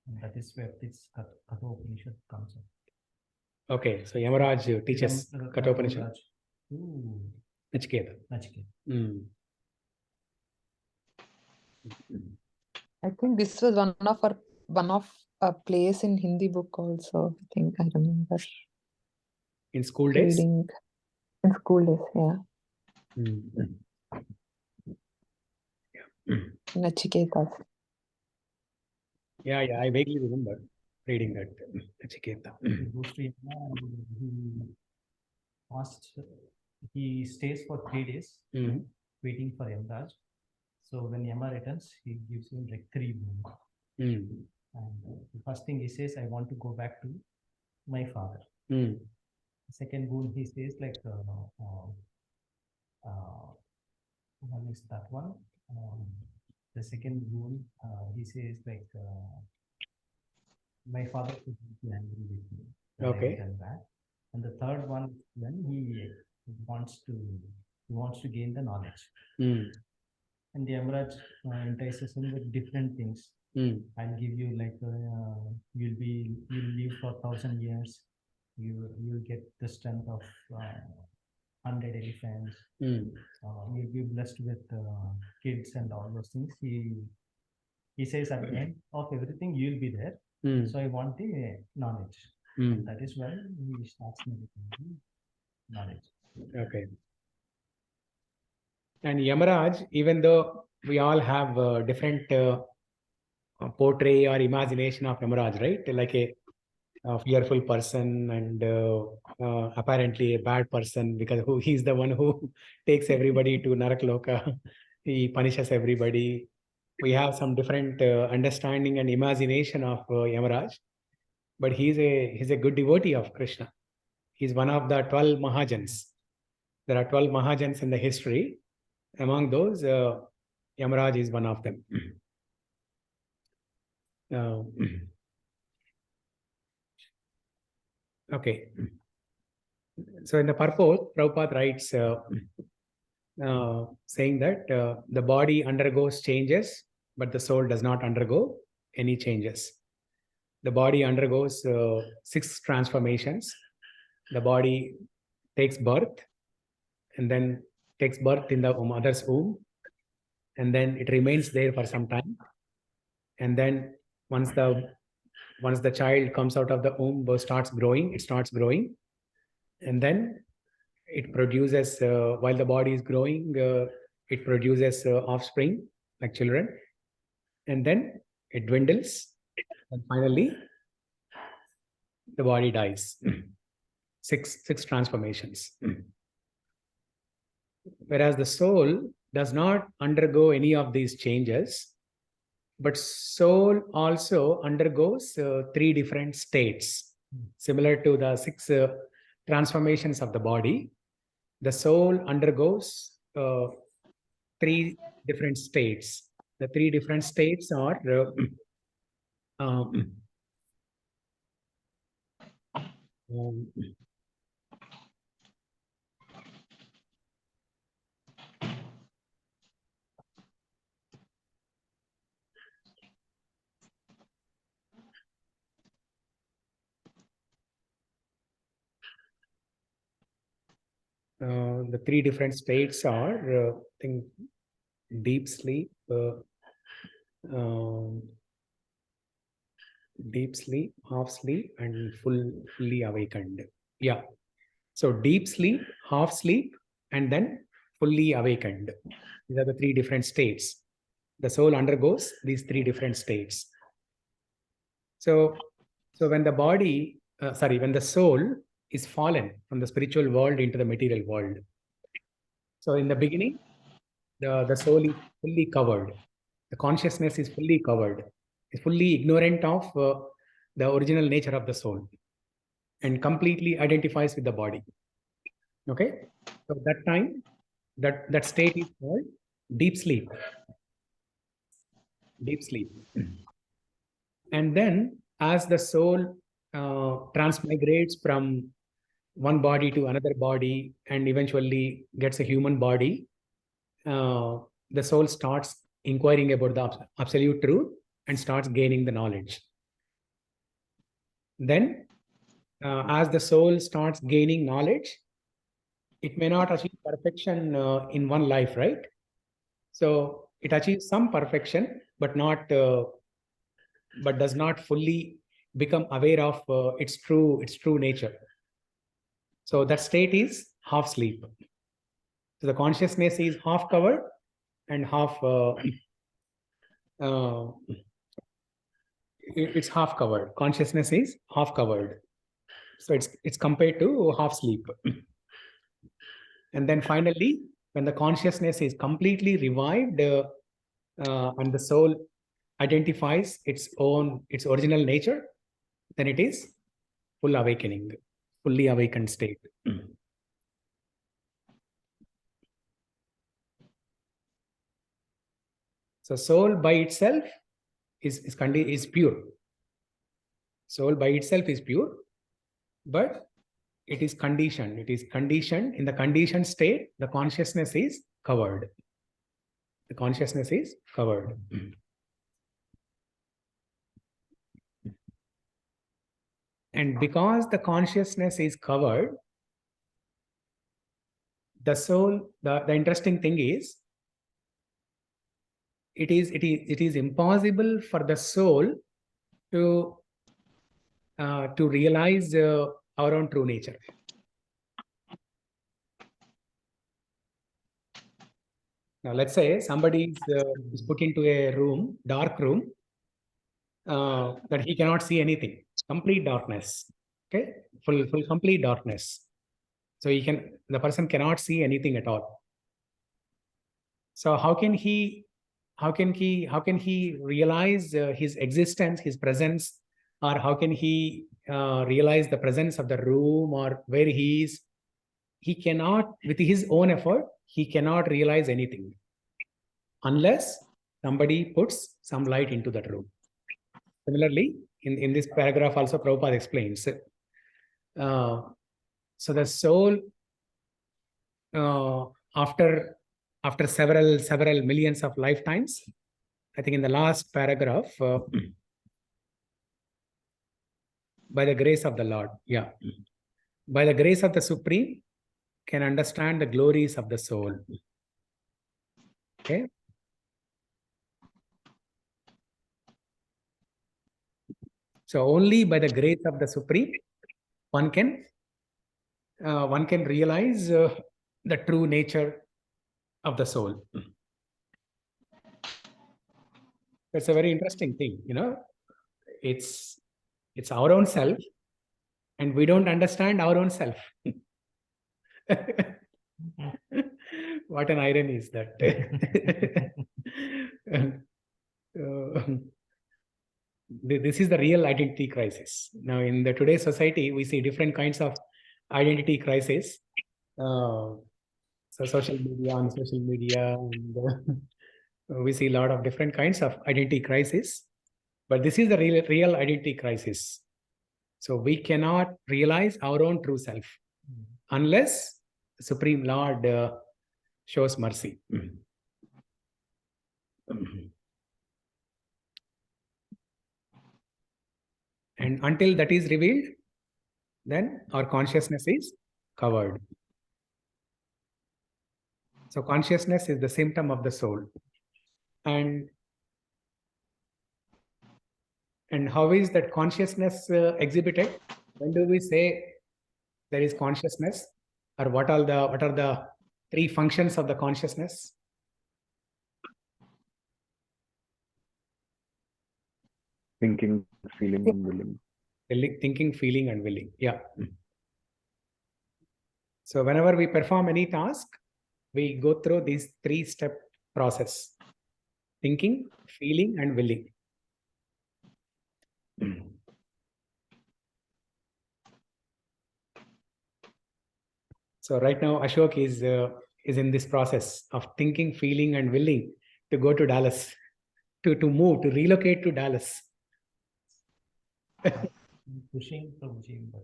and that is where this Kathopanishad comes up. Okay, so Yamaraj teaches Kathopanishad to Nachiketa. I think this was one of a place in Hindi book also. I think I remember. In school days? Reading in school days, yeah. Nachiketa. Yeah, I vaguely remember reading that Nachiketa. He stays for 3 days waiting for Yamaraj. So when Yama returns, he gives him like 3 boons. And the first thing he says, I want to go back to my father. The second boon he says like, one is that one. The second boon he says like, my father could be angry with me. Okay. And the third one, when he wants to gain the knowledge. And the Yamaraj entices him with different things. I'll give you like you'll live for 1,000 years. You'll get the strength of 100 elephants. You'll be blessed with kids and all those things. He says at the end of everything you'll be there. So I want the knowledge. And that is why he starts meditating knowledge. Okay. And Yamaraj, even though we all have different portray or imagination of Yamaraj, right? Like a fearful person and apparently a bad person, because he's the one who takes everybody to Narakloka. He punishes everybody. We have some different understanding and imagination of Yamaraj, but he's a good devotee of Krishna. He's one of the 12 Mahajans. There are 12 Mahajans in the history. Among those, Yamaraj is one of them. Okay. So in the purport, Prabhupada writes saying that the body undergoes changes, but the soul does not undergo any changes. the body undergoes 6 transformations. The body takes birth and then takes birth in the mother's womb, and then it remains there for some time. And then once the child comes out of the womb, it starts growing, and then it produces, while the body is growing, it produces offspring like children, and then it dwindles, and finally the body dies. Six transformations. Whereas the soul does not undergo any of these changes, but soul also undergoes 3 different states. Similar to the 6 transformations of the body, the soul undergoes 3 different states. The 3 different states are the 3 different states are, I think, deep sleep, half sleep, and fully awakened. Yeah. So deep sleep, half sleep, and then fully awakened. These are the 3 different states. The soul undergoes these 3 different states. So when the body, when the soul is fallen from the spiritual world into the material world. So in the beginning, the soul is fully covered. The consciousness is fully covered. It's fully ignorant of the original nature of the soul and completely identifies with the body. Okay? So that time, that state is called deep sleep. Deep sleep. And then as the soul transmigrates from one body to another body and eventually gets a human body, the soul starts inquiring about the absolute truth and starts gaining the knowledge. Then as the soul starts gaining knowledge, it may not achieve perfection in one life, right? So it achieves some perfection, but does not fully become aware of its true nature. So that state is half sleep. So the consciousness is half covered and half it's half covered. Consciousness is half covered. So it's compared to half sleep. And then finally, when the consciousness is completely revived and the soul identifies its original nature, then it is full awakening, fully awakened state. So soul by itself is pure. Soul by itself is pure, but it is conditioned. It is conditioned. In the conditioned state, the consciousness is covered. The consciousness is covered. And because the consciousness is covered, the soul, the interesting thing is, it is impossible for the soul to realize our own true nature. Now, let's say somebody is put into a room, dark room, that he cannot see anything, complete darkness. Okay, full complete darkness. So the person cannot see anything at all. So how can he realize his existence, his presence, or how can he realize the presence of the room or where he is? He cannot, with his own effort, he cannot realize anything unless somebody puts some light into that room. Similarly, in this paragraph also Prabhupada explains. So the soul, after several millions of lifetimes, I think in the last paragraph, By the grace of the Lord. Yeah. By the grace of the Supreme, can understand the glories of the soul. Okay. So only by the grace of the Supreme, one can realize the true nature of the soul. That's a very interesting thing, you know. It's our own self, and we don't understand our own self. What an irony is that. This is the real identity crisis. Now, in the today's society, we see different kinds of identity crisis. So on social media, and, we see a lot of different kinds of identity crisis. But this is the real identity crisis. So we cannot realize our own true self unless the Supreme Lord shows mercy. And until that is revealed, then our consciousness is covered. So consciousness is the symptom of the soul. And how is that consciousness exhibited? When do we say there is consciousness? Or what are the three functions of the consciousness? Thinking, feeling, and willing. Thinking, feeling, and willing. Yeah. So whenever we perform any task, we go through these three-step process: thinking, feeling, and willing. So right now, Ashok is in this process of thinking, feeling, and willing to go to Dallas, to move, to relocate to Dallas. Pushing from gym, but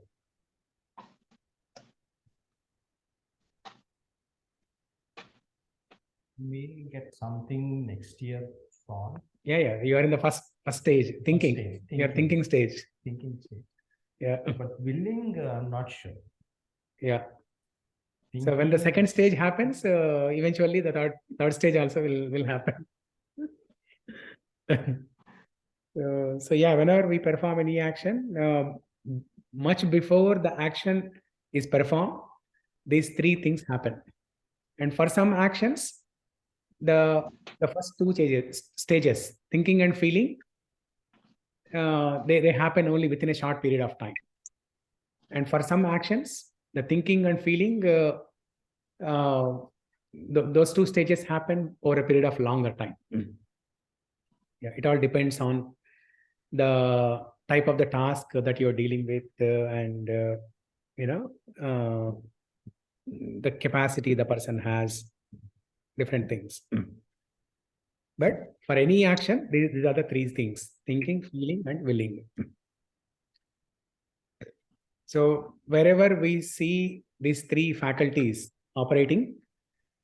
we get something next year on. Yeah. You are in the first stage, thinking. You're thinking stage. Thinking stage. Yeah. But willing, I'm not sure. Yeah. So when the second stage happens, eventually the third stage also will happen. So yeah, whenever we perform any action, much before the action is performed, these three things happen. And for some actions, the first two stages, thinking and feeling, they happen only within a short period of time. And for some actions, the thinking and feeling, those two stages happen over a period of longer time. Yeah, it all depends on the type of the task that you're dealing with, and the capacity the person has, different things. But for any action, these are the three things: thinking, feeling, and willing. So wherever we see these three faculties operating,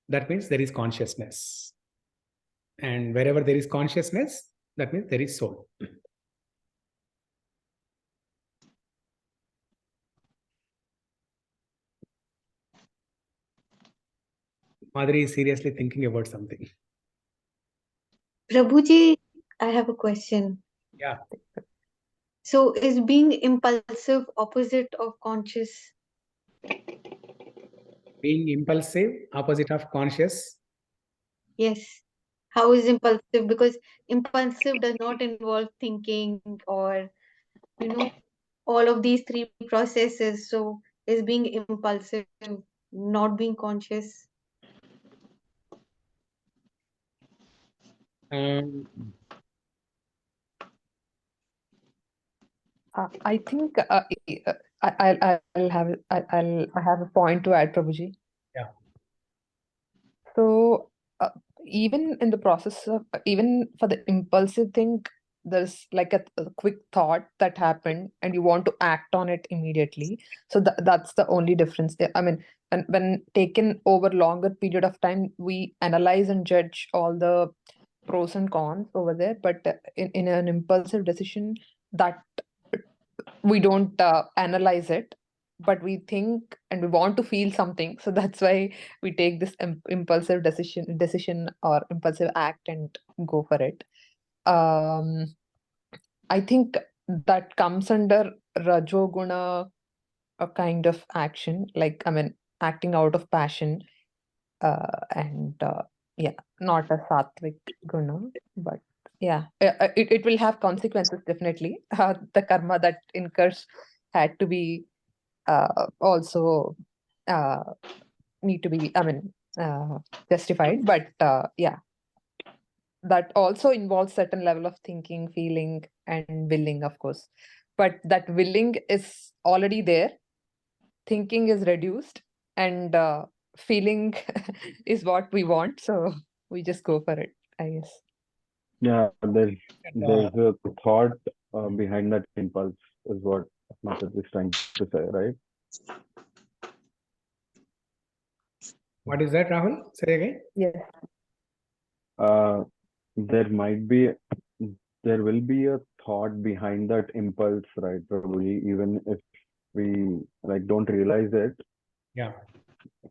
that means there is consciousness. And wherever there is consciousness, that means there is soul. Madhuri is seriously thinking about something. Prabhuji, I have a question. Yeah. So is being impulsive opposite of conscious? Being impulsive, opposite of conscious. Yes. How is impulsive? Because impulsive does not involve thinking or, all of these three processes. So is being impulsive not being conscious? I think I'll have I have a point to add, Prabhuji. Yeah. So even in the process of, even for the impulsive thing, there's like a quick thought that happened and you want to act on it immediately. So that's the only difference. I mean, when taken over longer period of time, we analyze and judge all the pros and cons over there. But in an impulsive decision, that we don't analyze it, but we think and we want to feel something. So that's why we take this impulsive decision or impulsive act and go for it. I think that comes under Rajoguna, a kind of action, like, I mean, acting out of passion, and yeah, not a sattvic guna, but yeah, it will have consequences definitely. The karma that incurs had to be also uh, need to be, I mean, justified, but yeah, that also involves certain level of thinking, feeling, and willing, of course. But that willing is already there, thinking is reduced, and feeling is what we want. So we just go for it, I guess. Yeah, And, there's a thought behind that impulse, is what Master is trying to say, right? what is that, Rahul? Say again. Yes. There will be a thought behind that impulse, right, Prabhuji, even if we like don't realize it. Yeah,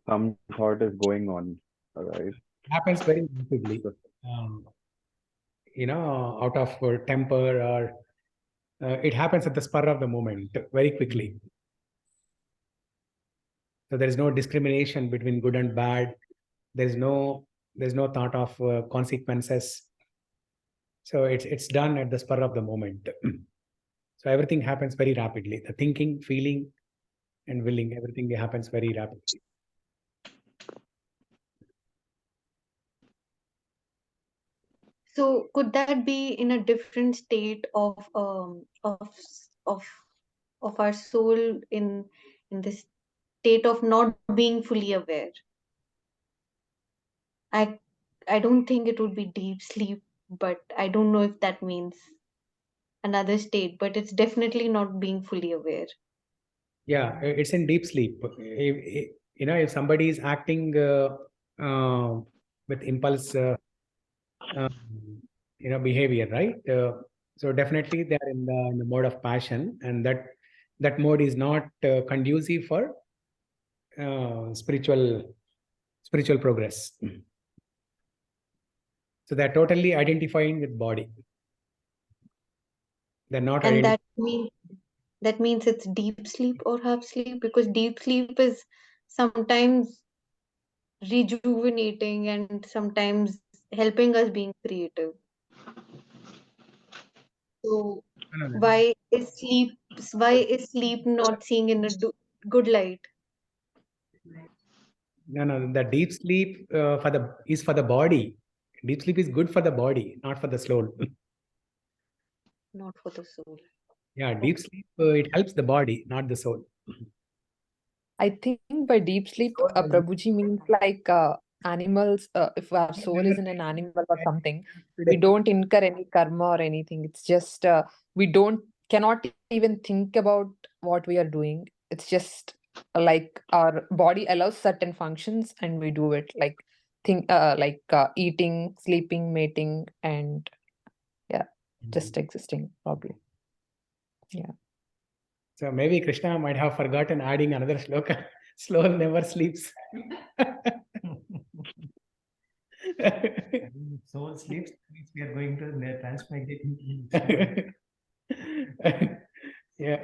Some thought is going on, right? it happens very rapidly. Out of temper, or it happens at the spur of the moment, very quickly. So there is no discrimination between good and bad. There's no thought of consequences. So it's done at the spur of the moment. So everything happens very rapidly. The thinking, feeling, and willing, everything happens very rapidly. So could that be in a different state of our soul in this state of not being fully aware? I don't think it would be deep sleep, but I don't know if that means another state, but it's definitely not being fully aware. Yeah, it's in deep sleep. If somebody is acting with impulse, behavior, right? So definitely they are in the mode of passion, and that mode is not conducive for spiritual progress. So they're totally identifying with body. They're not. And that means it's deep sleep or half sleep, because deep sleep is sometimes rejuvenating and sometimes helping us being creative. So No. why is sleep not seeing in a good light? No. The deep sleep is for the body. Deep sleep is good for the body, not for the soul. Not for the soul. Yeah, deep sleep, it helps the body, not the soul. I think by deep sleep, Prabhuji means like animals. If our soul is in an animal or something, we don't incur any karma or anything. It's just we cannot even think about what we are doing. It's just like our body allows certain functions and we do it, like eating, sleeping, mating, and yeah, just existing probably. Yeah. So maybe Krishna might have forgotten adding another sloka. Soul never sleeps. Soul sleeps, means we are going to transmigrate. Yeah.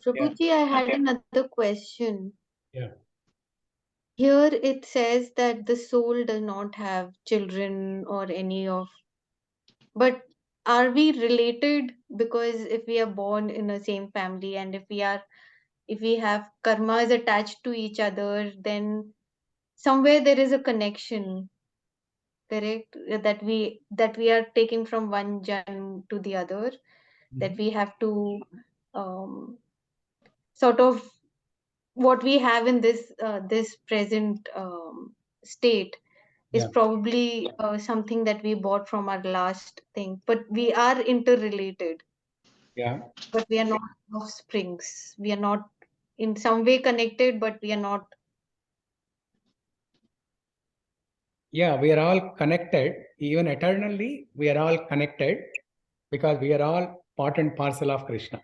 Prabhuji, I had another question. Yeah. Here it says that the soul does not have children or any of, but are we related? Because if we are born in the same family and if we have karmas attached to each other, then somewhere there is a connection, correct? That we are taking from one janm to the other, that we have to sort of what we have in this present state is probably something that we bought from our last thing, but we are interrelated. Yeah. But we are not offsprings. We are not in some way connected, but we are not. Yeah, we are all connected. Even eternally, we are all connected. because we are all part and parcel of Krishna.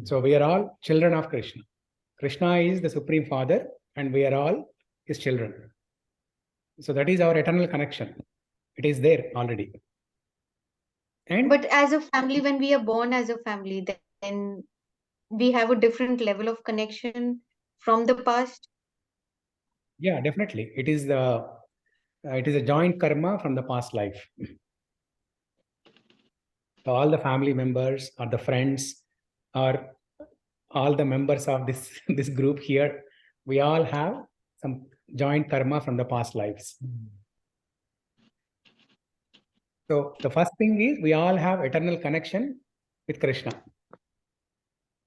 So we are all children of Krishna. Krishna is the Supreme Father and we are all his children. So that is our eternal connection. It is there already. And But as a family, when we are born as a family, then we have a different level of connection from the past. yeah, definitely. It is a joint karma from the past life. So all the family members or the friends or all the members of this group here, we all have some joint karma from the past lives. So the first thing is we all have eternal connection with Krishna.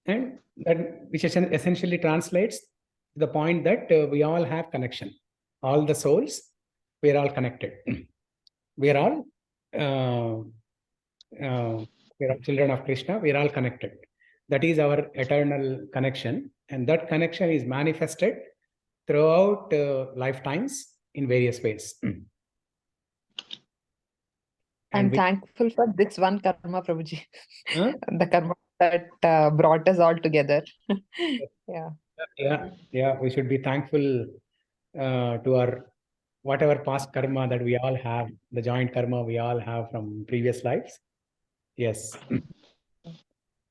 And that which essentially translates to the point that we all have connection. All the souls, we are all connected. We are all children of Krishna. We are all connected. That is our eternal connection. And that connection is manifested throughout lifetimes in various ways. I'm thankful for this one karma, Prabhuji. The karma that brought us all together. Yeah. We should be thankful to our whatever past karma that we all have, the joint karma we all have from previous lives. Yes.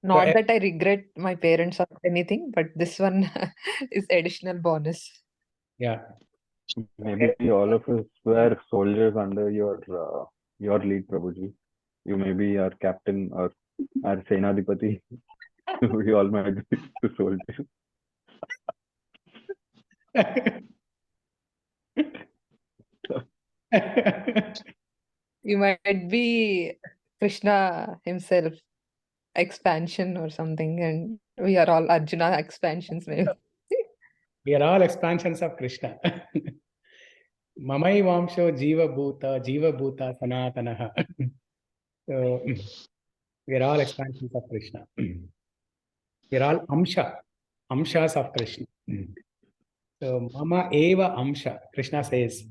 Not that I regret my parents or anything, but this one is additional bonus. Yeah. Maybe all of us were soldiers under your lead, Prabhuji. You may be our captain or our Senadipati. We all might be the soldiers. You might be Krishna himself, expansion or something, and we are all Arjuna expansions, maybe. We are all expansions of Krishna. Mamai Vamsho Jiva Bhuta Sanatanaha. So we are all expansions of Krishna. We are all amshas of Krishna. So Mama Eva Amsha, Krishna says.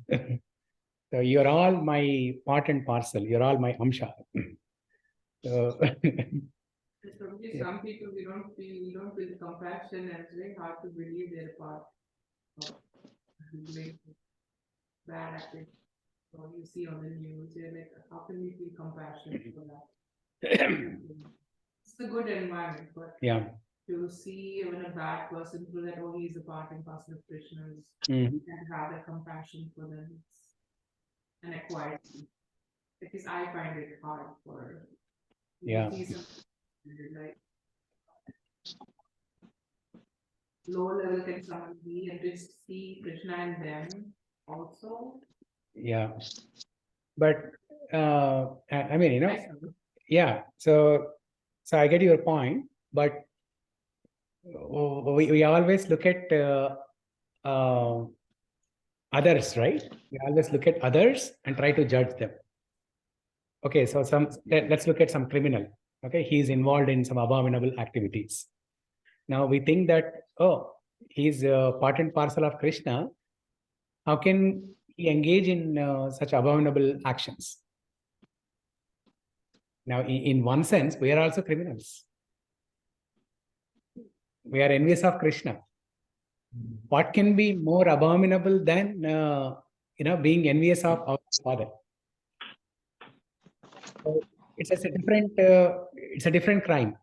So you are all my part and parcel. You are all my amsha. So some people we don't feel the compassion, and it's very hard to believe they're part of doing bad acting. Or you see on the news, you're like, how can we feel compassion for that? It's a good environment, but to see even a bad person feel that, oh, he's a part and parcel of Krishna's, and have that compassion for them, it's an acquired thing. Because I find it hard for see some like low level can someone be and just see Krishna and them also. Yeah, but I mean, yeah. So I get your point, but we always look at others, right? We always look at others and try to judge them. Okay, so let's look at some criminal. Okay, he is involved in some abominable activities. Now we think that, oh, he's part and parcel of Krishna. How can he engage in such abominable actions? Now, in one sense, we are also criminals. We are envious of Krishna. What can be more abominable than being envious of our Father? So it's a different crime.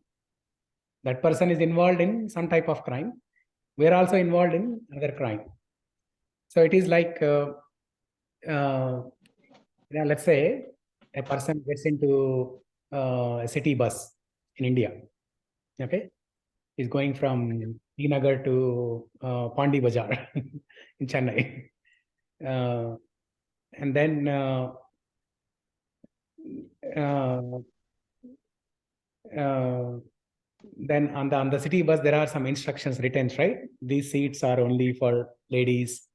That person is involved in some type of crime. We are also involved in another crime. So it is like, let's say a person gets into a city bus in India. Okay, he's going from Nagar to Pandi Bazaar in Chennai, and then on the city bus there are some instructions written, right? These seats are only for ladies,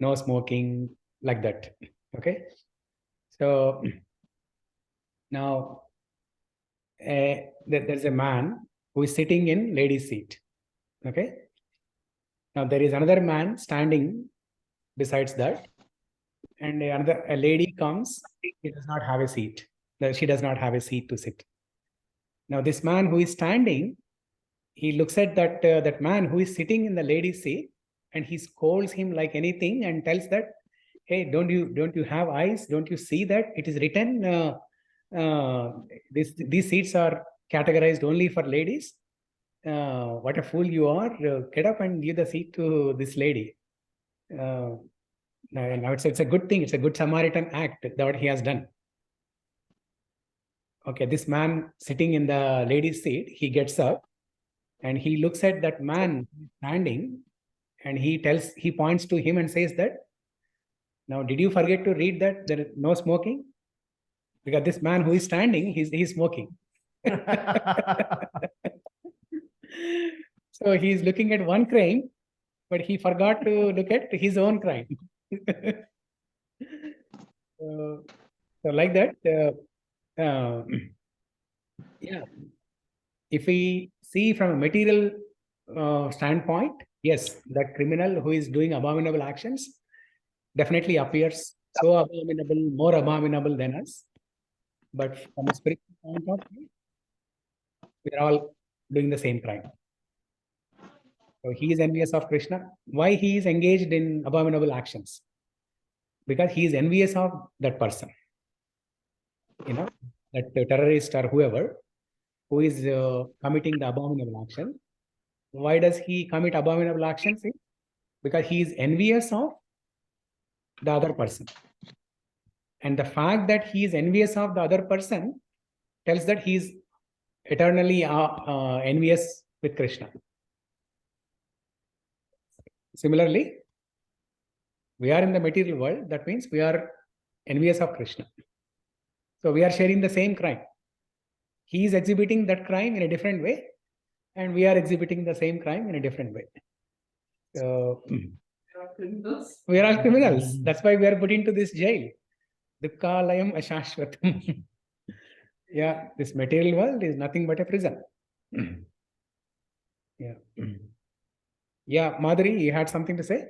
no smoking, like that. Okay, so now there's a man who is sitting in ladies' seat. Okay, now there is another man standing besides that, and a lady comes. He does not have a seat. She does not have a seat to sit. Now this man who is standing, he looks at that man who is sitting in the lady's seat, and he scolds him like anything and tells that, hey, don't you have eyes? Don't you see that it is written these seats are categorized only for ladies? What a fool you are! Get up and give the seat to this lady. Now it's a good thing. It's a good Samaritan act that what he has done. Okay, this man sitting in the lady's seat, he gets up and he looks at that man standing, and he points to him and says that, now did you forget to read that there is no smoking? Because this man who is standing, he's smoking. So he's looking at one crime, but he forgot to look at his own crime. So like that, yeah. If we see from a material standpoint, yes, that criminal who is doing abominable actions definitely appears so abominable, more abominable than us. But from a spiritual point of view, we are all doing the same crime. So he is envious of Krishna. Why he is engaged in abominable actions? Because he is envious of that person. You know, that terrorist or whoever who is committing the abominable action. Why does he commit abominable actions? Because he is envious of the other person. And the fact that he is envious of the other person tells that he is eternally envious with Krishna. Similarly, we are in the material world. That means we are envious of Krishna. So we are sharing the same crime. He is exhibiting that crime in a different way, and we are exhibiting the same crime in a different way. So we are all criminals. That's why we are put into this jail. Dukkalayam ashashvatam. Yeah, this material world is nothing but a prison. Yeah. Yeah, Madhuri, you had something to say?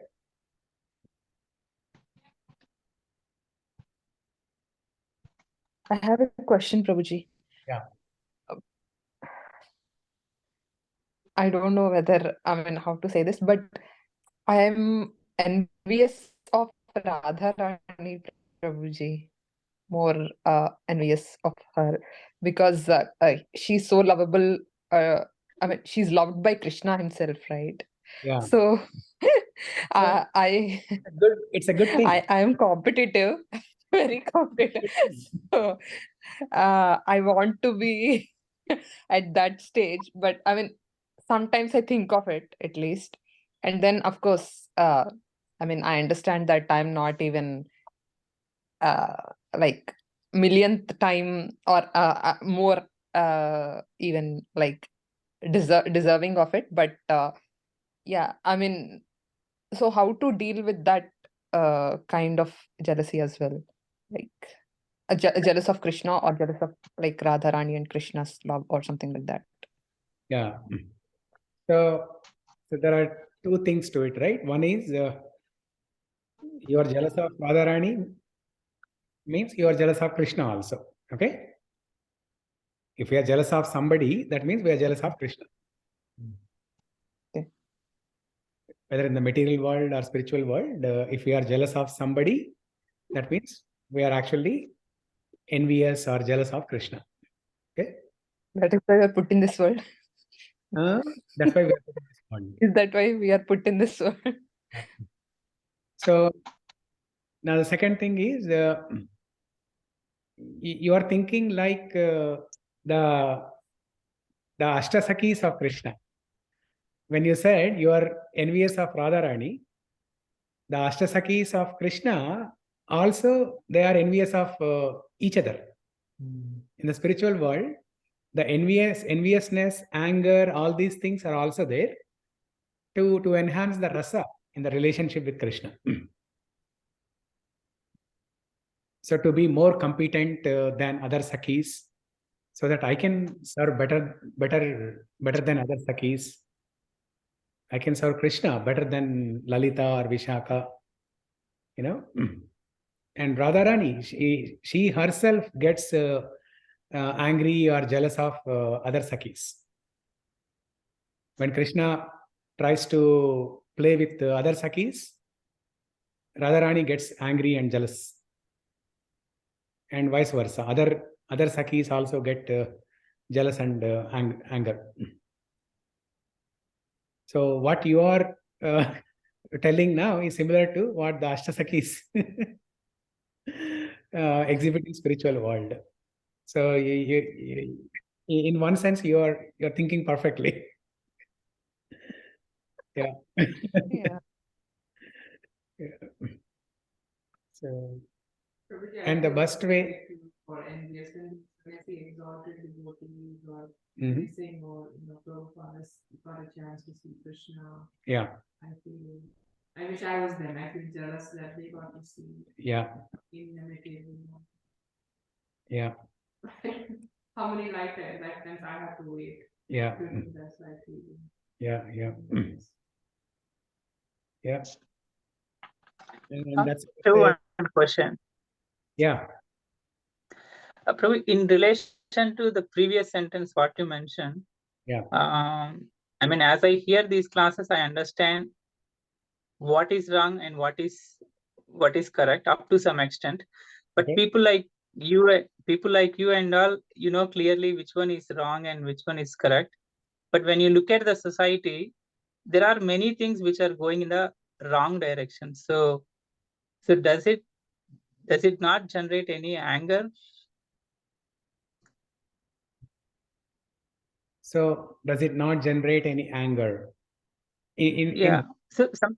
I have a question, Prabhuji. Yeah. I don't know how to say this, but I am envious of Radharani, Prabhuji. More envious of her because she's so lovable. She's loved by Krishna himself, right? Yeah. So it's a good thing. I am competitive, very competitive. So I want to be at that stage, but sometimes I think of it at least, and then of course, I understand that I'm not even like millionth time or more even like deserving of it, but yeah, so how to deal with that kind of jealousy as well, like jealous of Krishna or jealous of like Radharani and Krishna's love or something like that? Yeah. So there are two things to it, right? One is you are jealous of Radharani means you are jealous of Krishna also. Okay. If we are jealous of somebody, that means we are jealous of Krishna. Okay. Whether in the material world or spiritual world, if we are jealous of somebody, that means we are actually envious or jealous of Krishna. Okay. That is why we are put in this world. That's why we are put in this world. Is that why we are put in this world? So now the second thing is you are thinking like the Ashtasakis of Krishna. When you said you are envious of Radharani, the Ashtasakis of Krishna also they are envious of each other. In the spiritual world, the enviousness, anger, all these things are also there to enhance the rasa in the relationship with Krishna. So to be more competent than other Sakis, so that I can serve better than other Sakis. I can serve Krishna better than Lalita or Vishaka, you know. And Radharani, she herself gets angry or jealous of other Sakhis. When Krishna tries to play with other Sakhis, Radharani gets angry and jealous. And vice versa. Other Sakhis also get jealous and anger. So what you are telling now is similar to what the Ashtasakhis exhibit in spiritual world. So you, in one sense, you're thinking perfectly. Yeah. Yeah. Yeah. So, and the best way for envious when I see exalted devotees or Mhm. they say more, Prabhupada got a chance to see Krishna. Yeah. I wish I was them. I feel jealous that they got to see. Yeah. Inimitable. Yeah. How many lifetimes I have to wait? Yeah. That's why I feel. Yeah. Yeah. Yeah. And that's One question. Yeah. Prabhu, in relation to the previous sentence, what you mentioned, Yeah. I mean, as I hear these classes, I understand what is wrong and what is correct up to some extent. But Okay. people like you and all, clearly which one is wrong and which one is correct. But when you look at the society, there are many things which are going in the wrong direction. So does it not generate any anger? So does it not generate any anger? Yeah. So some,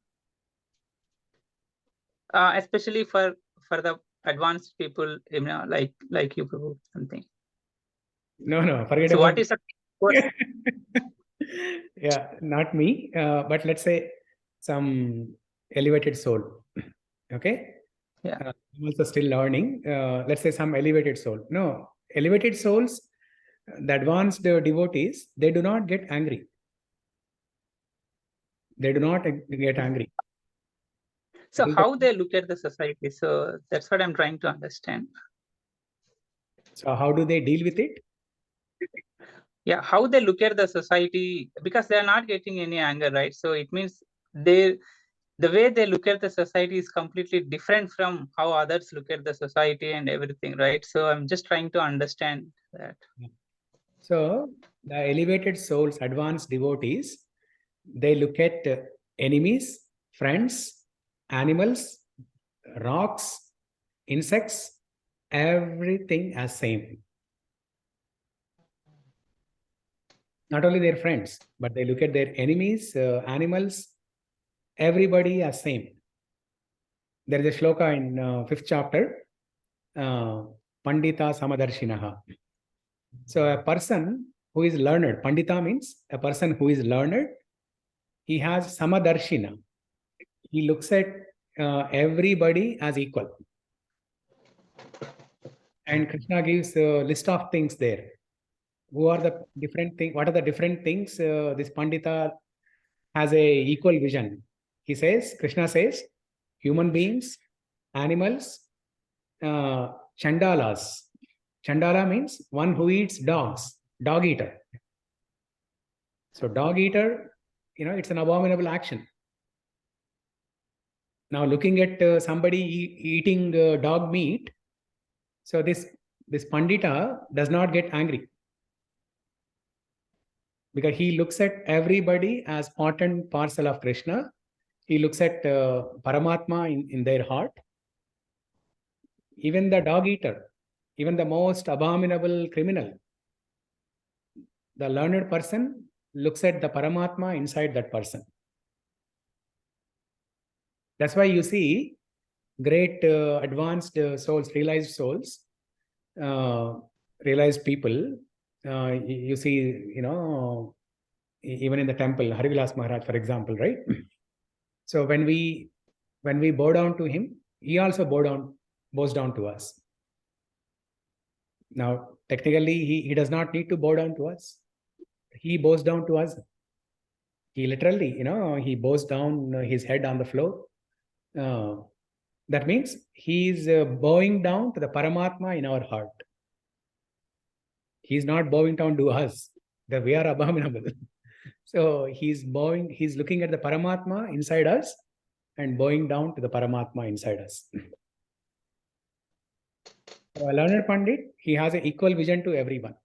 especially for the advanced people, like you, Prabhu, something. No, forget So about what is the yeah, not me, but let's say some elevated soul. Okay. Yeah. I'm also still learning. Let's say some elevated soul. No, elevated souls, the advanced devotees, they do not get angry. They do not get angry. So how they look at the society? So that's what I'm trying to understand. So how do they deal with it? Yeah, how they look at the society, because they are not getting any anger, right? So it means the way they look at the society is completely different from how others look at the society and everything, right? So I'm just trying to understand that. So the elevated souls, advanced devotees, they look at enemies, friends, animals, rocks, insects, everything as same. Not only their friends, but they look at their enemies, animals, everybody as same. There is a shloka in 5th chapter, Pandita Samadarshinaha. So a person who is learned, Pandita means a person who is learned, he has Samadarshina. He looks at everybody as equal. And Krishna gives a list of things there. Who are the different things? What are the different things? This Pandita has a equal vision. He says, Krishna says, human beings, animals, Chandalas. Chandala means one who eats dogs, dog eater. So dog eater, it's an abominable action. Now looking at somebody eating dog meat, so this Pandita does not get angry, because he looks at everybody as part and parcel of Krishna. He looks at Paramatma in their heart. Even the dog eater, even the most abominable criminal, the learned person looks at the Paramatma inside that person. That's why you see great advanced souls, realized souls, realized people. You see, even in the temple, Harivilas Maharaj, for example, right? So when we bow down to him, he also bows down to us. Now, technically, he does not need to bow down to us. He bows down to us. He literally, he bows down his head on the floor. That means he is bowing down to the Paramatma in our heart. He's not bowing down to us. That we are abominable. So he's looking at the Paramatma inside us and bowing down to the Paramatma inside us. So a learned Pandit, he has an equal vision to everyone.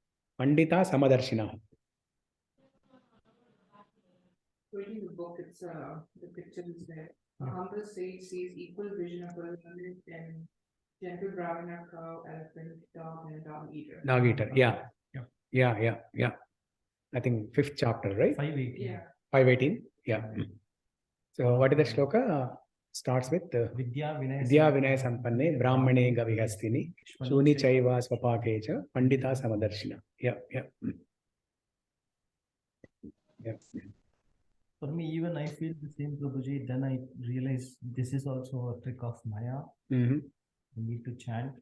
Pandita Samadarshina. Reading the book, it's the picture is there. A humble sage sees equal vision of a learned and gentle Brahmana, cow, elephant, dog, and a dog eater. Dog eater, yeah. I think 5th chapter, right? 518. Yeah. 518, yeah. So what is the shloka? Starts with Vidya Vinaya Sampanne Brahmane Gavihastini Shuni Chaiva Swapakecha Pandita Samadarshina. Yeah. For me, even I feel the same, Prabhuji. Then I realize this is also a trick of Maya. Mm-hmm. We need to chant,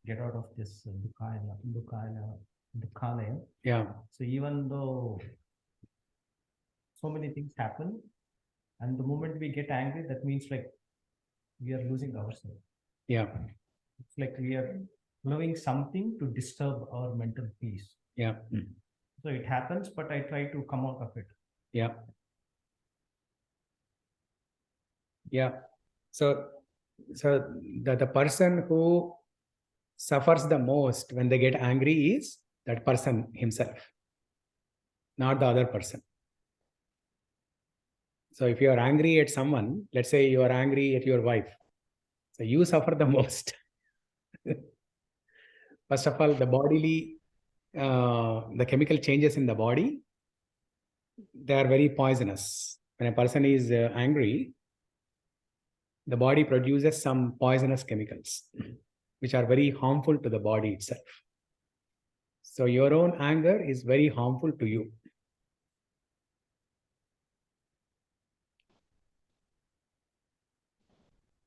get out of this Dukhalaya. Yeah. So even though so many things happen, and the moment we get angry, that means like we are losing ourselves. Yeah. It's like we are allowing something to disturb our mental peace. Yeah. So it happens, but I try to come out of it. Yeah. Yeah. So the person who suffers the most when they get angry is that person himself, not the other person. So if you are angry at someone, let's say you are angry at your wife, so you suffer the most. First of all, the bodily, the chemical changes in the body, they are very poisonous. When a person is angry, the body produces some poisonous chemicals, which are very harmful to the body itself. So your own anger is very harmful to you.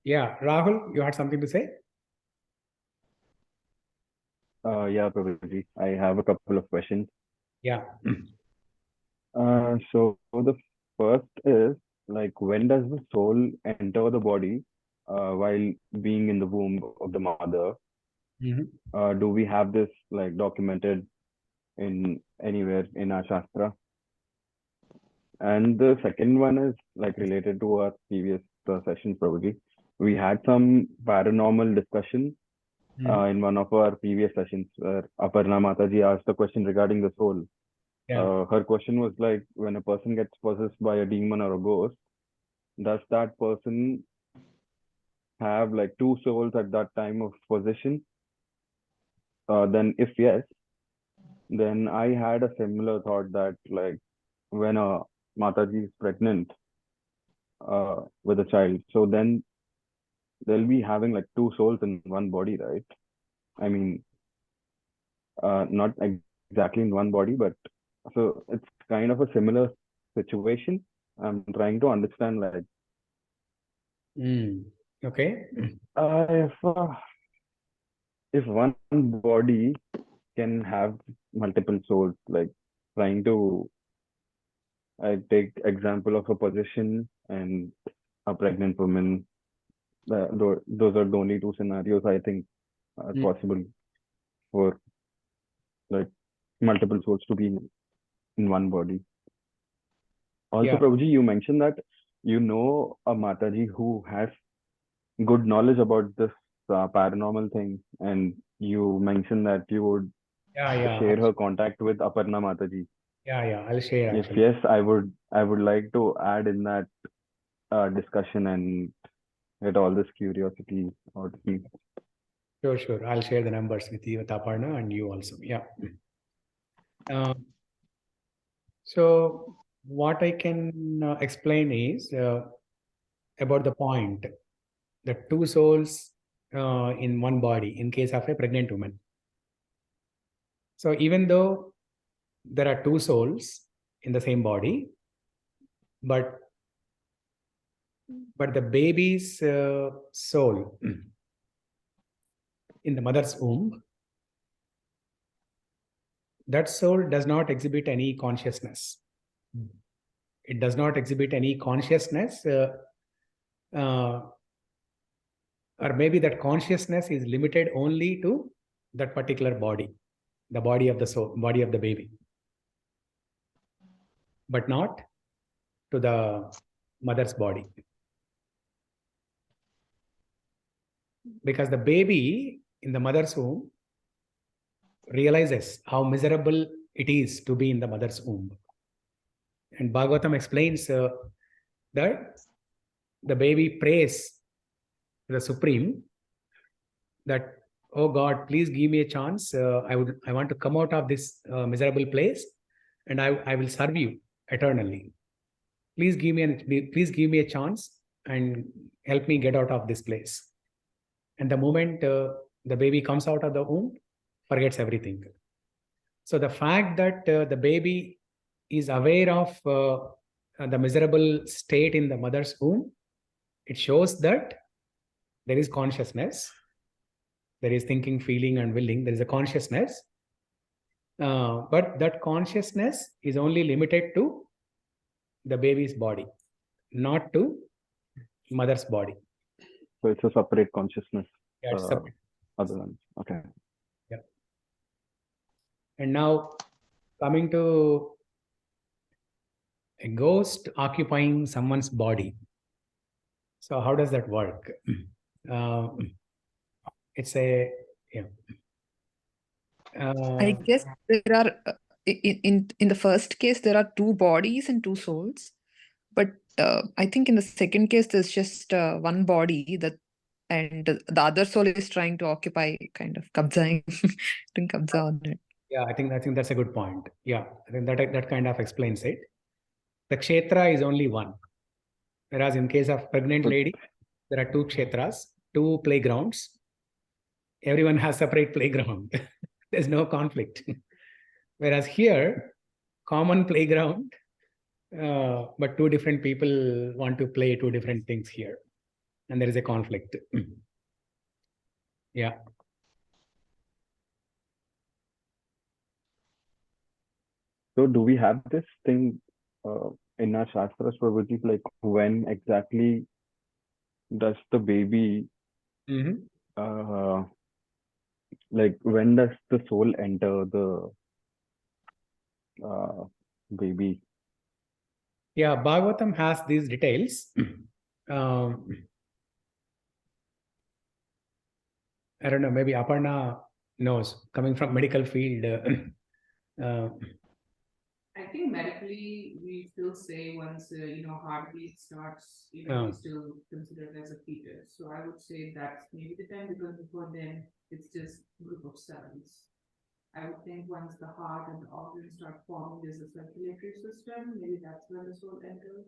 Yeah, Rahul, you had something to say? Yeah, Prabhuji. I have a couple of questions. Yeah. So the first is, like, when does the soul enter the body while being in the womb of the mother? Mm-hmm. Do we have this like documented in anywhere in our Shastra? And the second one is like related to our previous session, Prabhuji. We had some paranormal discussion in one of our previous sessions where Aparna Mataji asked a question regarding the soul. Yeah. Her question was like, when a person gets possessed by a demon or a ghost, does that person have like two souls at that time of possession? Then if yes, then I had a similar thought that like when a Mataji is pregnant with a child, so then they'll be having like two souls in one body, right? I mean, not exactly in one body, but so it's kind of a similar situation. I'm trying to understand like Okay. If one body can have multiple souls, like trying to I take example of a possession and a pregnant woman. Those are the only two scenarios I think are possible for like multiple souls to be in one body. Also, Prabhuji, you mentioned that you know a Mataji who has good knowledge about this paranormal thing, and you mentioned that you would share her contact with Aparna Mataji. Yeah, I'll share. If yes, I would like to add in that discussion and get all this curiosity out of me. Sure. I'll share the numbers with you, with Aparna, and you also. Yeah. So what I can explain is about the point that two souls in one body in case of a pregnant woman. So even though there are two souls in the same body, but the baby's soul in the mother's womb, that soul does not exhibit any consciousness. It does not exhibit any consciousness, or maybe that consciousness is limited only to that particular body. the body of the soul, body of the baby, but not to the mother's body. Because the baby in the mother's womb realizes how miserable it is to be in the mother's womb. And Bhagavatam explains that the baby prays to the Supreme that, oh God, please give me a chance. I want to come out of this miserable place, and I will serve you eternally. Please give me a chance and help me get out of this place. And the moment the baby comes out of the womb, forgets everything. So the fact that the baby is aware of the miserable state in the mother's womb, it shows that there is consciousness, there is thinking, feeling, and willing. There is a consciousness, but that consciousness is only limited to the baby's body, not to mother's body. So it's a separate consciousness. Yeah, it's separate. Other than, okay. Yeah. And now coming to a ghost occupying someone's body. So how does that work? It's a, yeah. I guess there are in the first case there are two bodies and two souls, but I think in the second case there's just one body and the other soul is trying to occupy, kind of kabzaing, doing kabza on it. Yeah, I think that's a good point. Yeah, I think that kind of explains it. The kshetra is only one, whereas in case of pregnant lady, there are two kshetras, two playgrounds. Everyone has separate playground. There's no conflict. Whereas here, common playground, but two different people want to play two different things here, and there is a conflict. Yeah. So do we have this thing in our Shastras, Prabhuji, like when exactly does the baby, like when does the soul enter the baby? Yeah, Bhagavatam has these details. I don't know, maybe Aparna knows, coming from medical field. I think medically we still say once heartbeat starts, we still consider it as a fetus. So I would say that's maybe the time, because before then it's just group of cells. I would think once the heart and the organs start forming, there's a circulatory system. Maybe that's when the soul enters.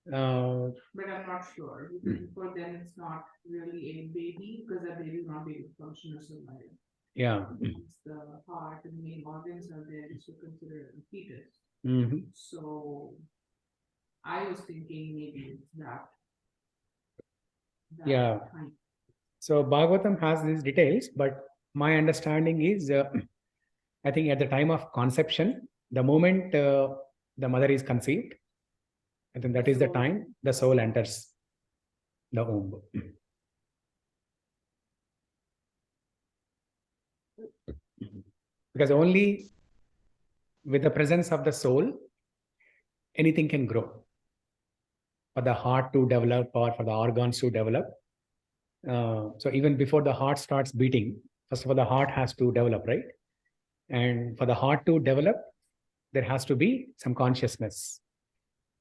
But I'm not sure, because before then it's not really a baby, because that baby is not able to function or survive. Yeah. Once the heart and the main organs are there, it's considered a fetus. So I was thinking maybe it's that yeah. time. So Bhagavatam has these details, but my understanding is, I think at the time of conception, the moment the mother is conceived, I think that is the time the soul enters the womb. Because only with the presence of the soul, anything can grow. For the heart to develop or for the organs to develop. So even before the heart starts beating, first of all, the heart has to develop, right? And for the heart to develop, there has to be some consciousness.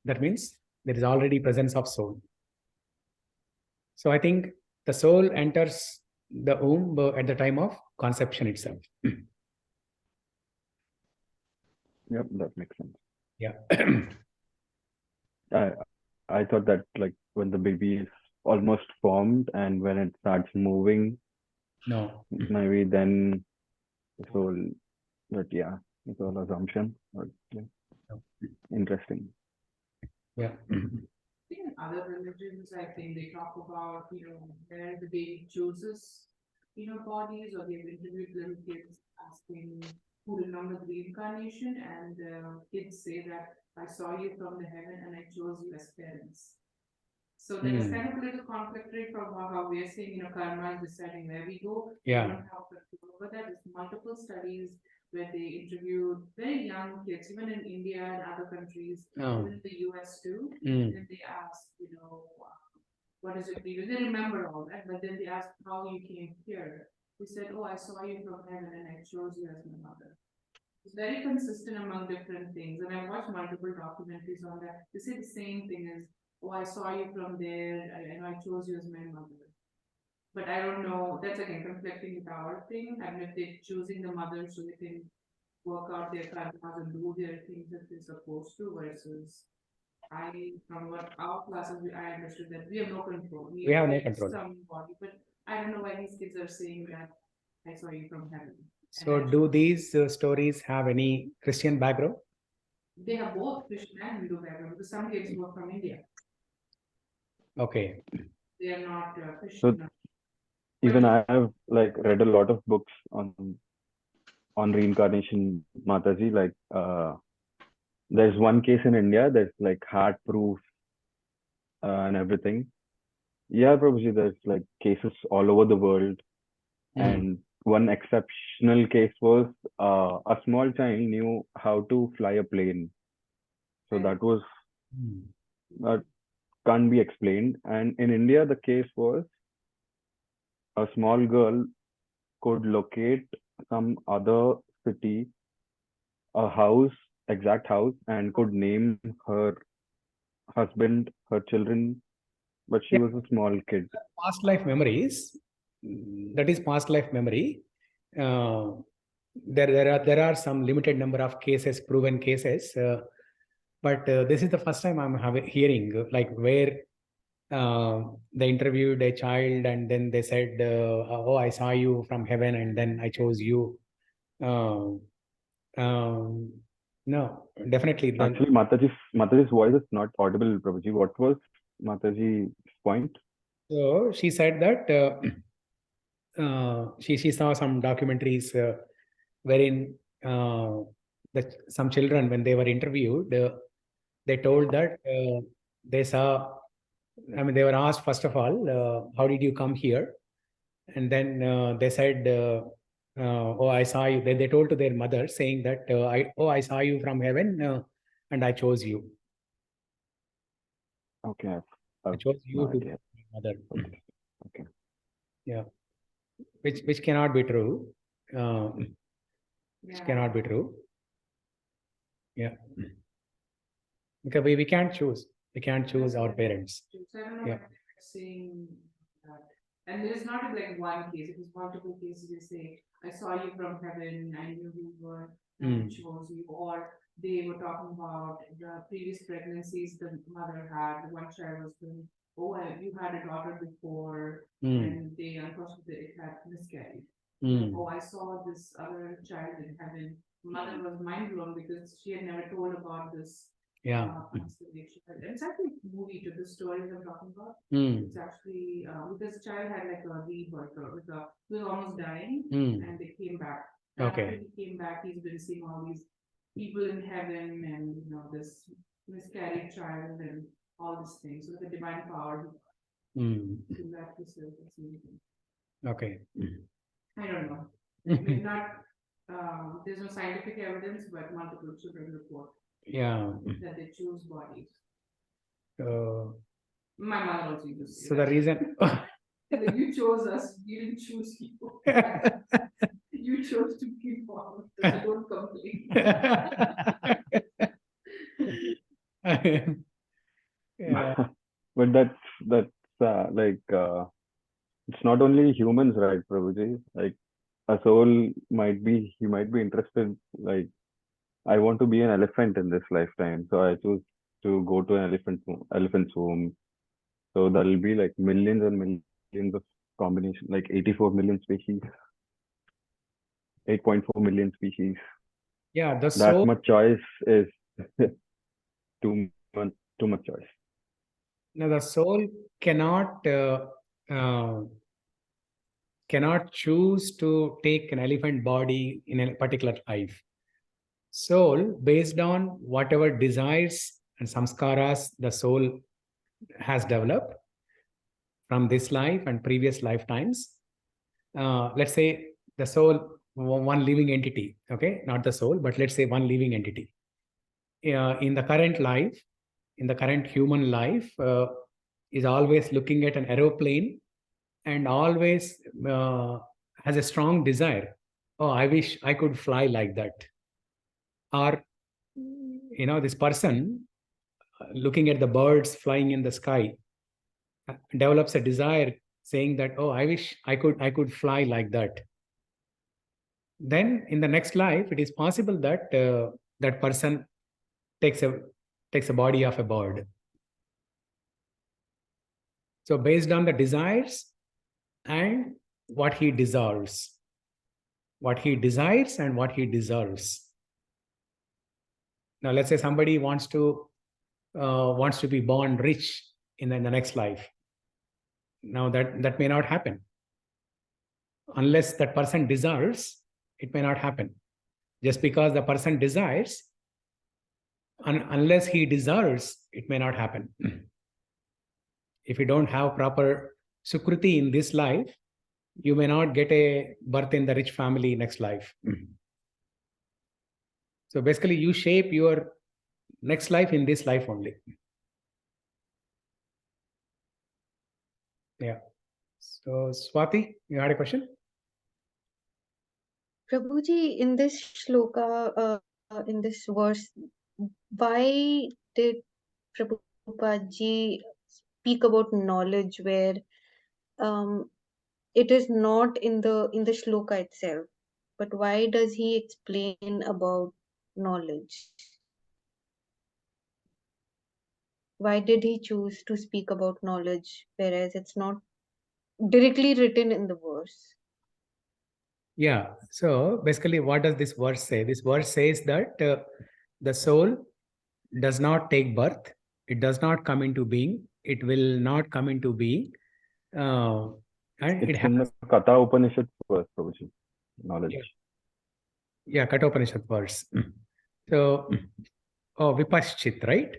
That means there is already presence of soul. So I think the soul enters the womb at the time of conception itself. Yep, that makes sense. Yeah. I thought that like when the baby is almost formed and when it starts moving, no, maybe then the soul. But yeah, it's all assumption. But yeah. Interesting. Yeah. In other religions, I think they talk about, where the baby chooses, bodies, or they've interviewed little kids asking who remembers reincarnation, and kids say that I saw you from the heaven and I chose you as parents. So that is kind of a little conflictory from how we are saying, karma is deciding where we go. Yeah. We don't have control over that. There's multiple studies where they interviewed very young kids, even in India and other countries, even in the US too. And they asked, what is your previous? They remember all that, but then they asked how you came here. They said, oh, I saw you from heaven and I chose you as my mother. It's very consistent among different things. And I've watched multiple documentaries on that. They say the same thing as, oh, I saw you from there, and I chose you as my mother. But I don't know, that's again conflicting with our thing. I mean, if they're choosing the mother so they can work out their karmas and do their things that they're supposed to, versus from what our classes, I understood that we have no control. We have no control. Somebody, but I don't know why these kids are saying that I saw you from heaven. So do these stories have any Christian background? They have both Christian and Hindu background, because some kids were from India. Okay. They are not Christian. So even I have read a lot of books on reincarnation, Mataji. There's one case in India that's hard proof and everything. Yeah, Prabhuji, there's cases all over the world. And one exceptional case was a small child knew how to fly a plane. So that was, that can't be explained. And in India, the case was a small girl could locate some other city, a house, exact house, and could name her husband, her children, but she was a small kid. Past life memories, that is past life memory. There are some limited number of cases, proven cases, but this is the first time I'm hearing where they interviewed a child and then they said, oh, I saw you from heaven and then I chose you. No, definitely. Actually, Mataji's voice is not audible, Prabhuji. What was Mataji's point? So she said that she saw some documentaries wherein some children, when they were interviewed, they told that they saw, they were asked, first of all, how did you come here? And then they said, oh, I saw you. They told to their mother saying that, I saw you from heaven and I chose you. Okay. I chose you to be my mother. Okay. Yeah. Which cannot be true. Which cannot be true. Yeah. Because we can't choose. We can't choose our parents. Yeah. Saying that. And there's not one case, it was multiple cases. They say, I saw you from heaven, I knew who you were, and I chose you. Or they were talking about the previous pregnancies the mother had. The one child was doing, you had a daughter before, and they unfortunately it had miscarried. Oh, I saw this other child in heaven. Mother was mind blown because she had never told about this. It's actually a movie to the story I'm talking about. It's actually because child had a rebirth, he was almost dying, and they came back. And after he came back, he's been seeing all these people in heaven, and this miscarried child and all these things. So the divine power. Okay. I don't know. I mean, there's no scientific evidence, but multiple children report. Yeah. That they choose bodies. My mother also used to say so the reason you chose us, we didn't choose you. You chose to keep on, so don't complain. Yeah. But that's it's not only humans, right, Prabhuji? A soul might be interested, I want to be an elephant in this lifetime, so I choose to go to an elephant's home. So there'll be millions and millions of combinations, 84 million species, 8.4 million species. Yeah, that much choice is too much choice. Now the soul cannot choose to take an elephant body in a particular life. Soul, based on whatever desires and samskaras the soul has developed from this life and previous lifetimes. Let's say the soul, one living entity, okay, not the soul, but let's say one living entity. In the current life, in the current human life, is always looking at an aeroplane and always has a strong desire. Oh, I wish I could fly like that. Or, this person looking at the birds flying in the sky develops a desire saying that, oh, I wish I could fly like that. Then in the next life, it is possible that that person takes a body of a bird. So based on the desires and what he deserves, what he desires and what he deserves. Now, let's say somebody wants to be born rich in the next life. Now that may not happen. Unless that person desires, it may not happen. Just because the person desires, unless he deserves, it may not happen. If you don't have proper sukruti in this life, you may not get a birth in the rich family next life. So basically, you shape your next life in this life only. Yeah. So Swati, you had a question? Prabhuji, in this shloka, in this verse, why did Prabhupada ji speak about knowledge where it is not in the shloka itself, but why does he explain about knowledge? Why did he choose to speak about knowledge, whereas it's not directly written in the verse? Yeah. So basically, what does this verse say? This verse says that the soul does not take birth. It does not come into being. It will not come into being. And it's it in the Katha Upanishad verse, Prabhuji. Knowledge. Yeah, Katha Upanishad verse. So, Vipaschit, right?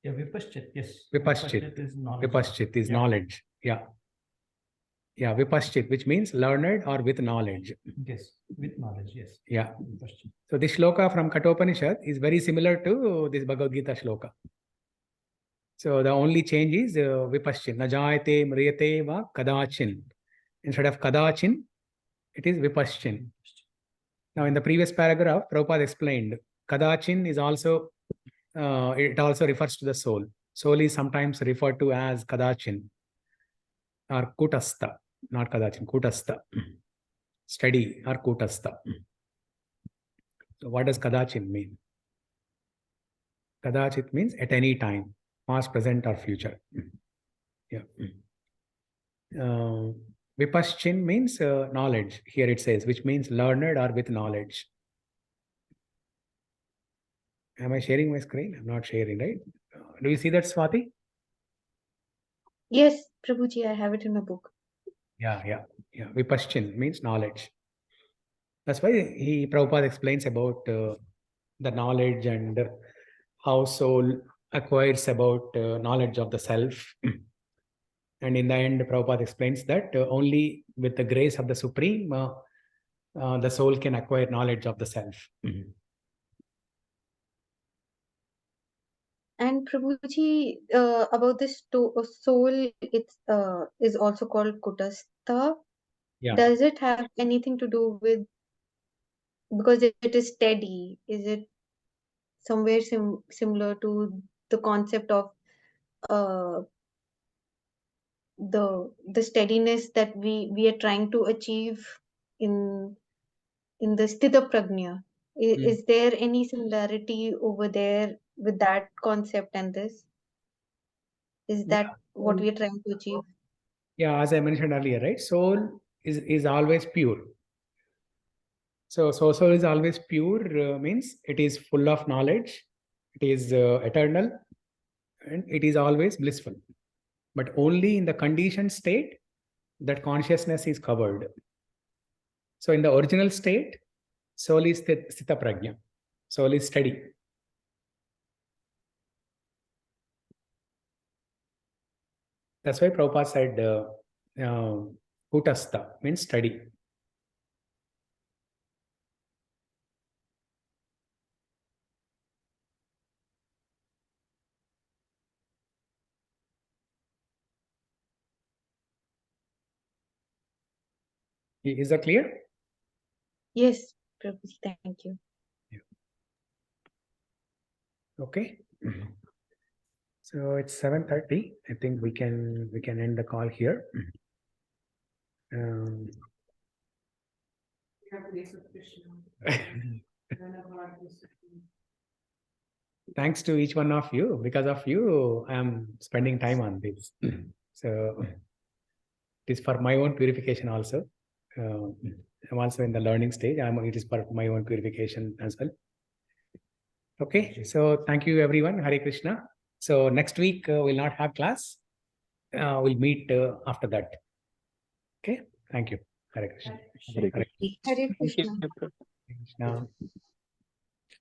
Yeah, Vipaschit, yes. Vipaschit is knowledge. Vipaschit is knowledge. Yeah. Yeah, Vipaschit, which means learned or with knowledge. Yes, with knowledge, yes. Yeah. Vipaschit. So this shloka from Katha Upanishad is very similar to this Bhagavad Gita shloka. So the only change is Vipaschin. Najayate mriyate va kadachin. Instead of kadachin, it is Vipaschin. Now in the previous paragraph, Prabhupada explained kadachin is also, it also refers to the soul. Soul is sometimes referred to as kadachin or kutastha, not kadachin, kutastha. Steady or kutastha. So what does kadachin mean? Kadachit means at any time, past, present, or future. Yeah. Vipaschin means knowledge. Here it says, which means learned or with knowledge. Am I sharing my screen? I'm not sharing, right? Do you see that, Swati? Yes, Prabhuji, I have it in my book. Yeah. Vipaschin means knowledge. That's why Prabhupada explains about the knowledge and how soul acquires about knowledge of the self. And in the end, Prabhupada explains that only with the grace of the Supreme, the soul can acquire knowledge of the self. And Prabhuji, about this soul, it's is also called kutastha. Yeah. Does it have anything to do with, because it is steady? Is it somewhere similar to the concept of the steadiness that we are trying to achieve in the sthita prajna? Is there any similarity over there with that concept and this? Is that what we are trying to achieve? Yeah, as I mentioned earlier, right? Soul is always pure. So soul is always pure means it is full of knowledge, it is eternal, and it is always blissful. But only in the conditioned state that consciousness is covered. So in the original state, soul is sthita prajna. Soul is steady. That's why Prabhupada said, Kutastha means study. Is that clear? Yes, Prabhuji, thank you. Okay. So it's 7:30. I think we can end the call here. We have days of Krishna. Thanks to each one of you. Because of you, I'm spending time on this. So it is for my own purification also. I'm also in the learning stage. It is for my own purification as well. Okay, so thank you everyone. Hare Krishna. So next week we'll not have class. We'll meet after that. Okay, thank you. Hare Krishna. Hare Krishna. Hare Thank you. Krishna. Hare Krishna.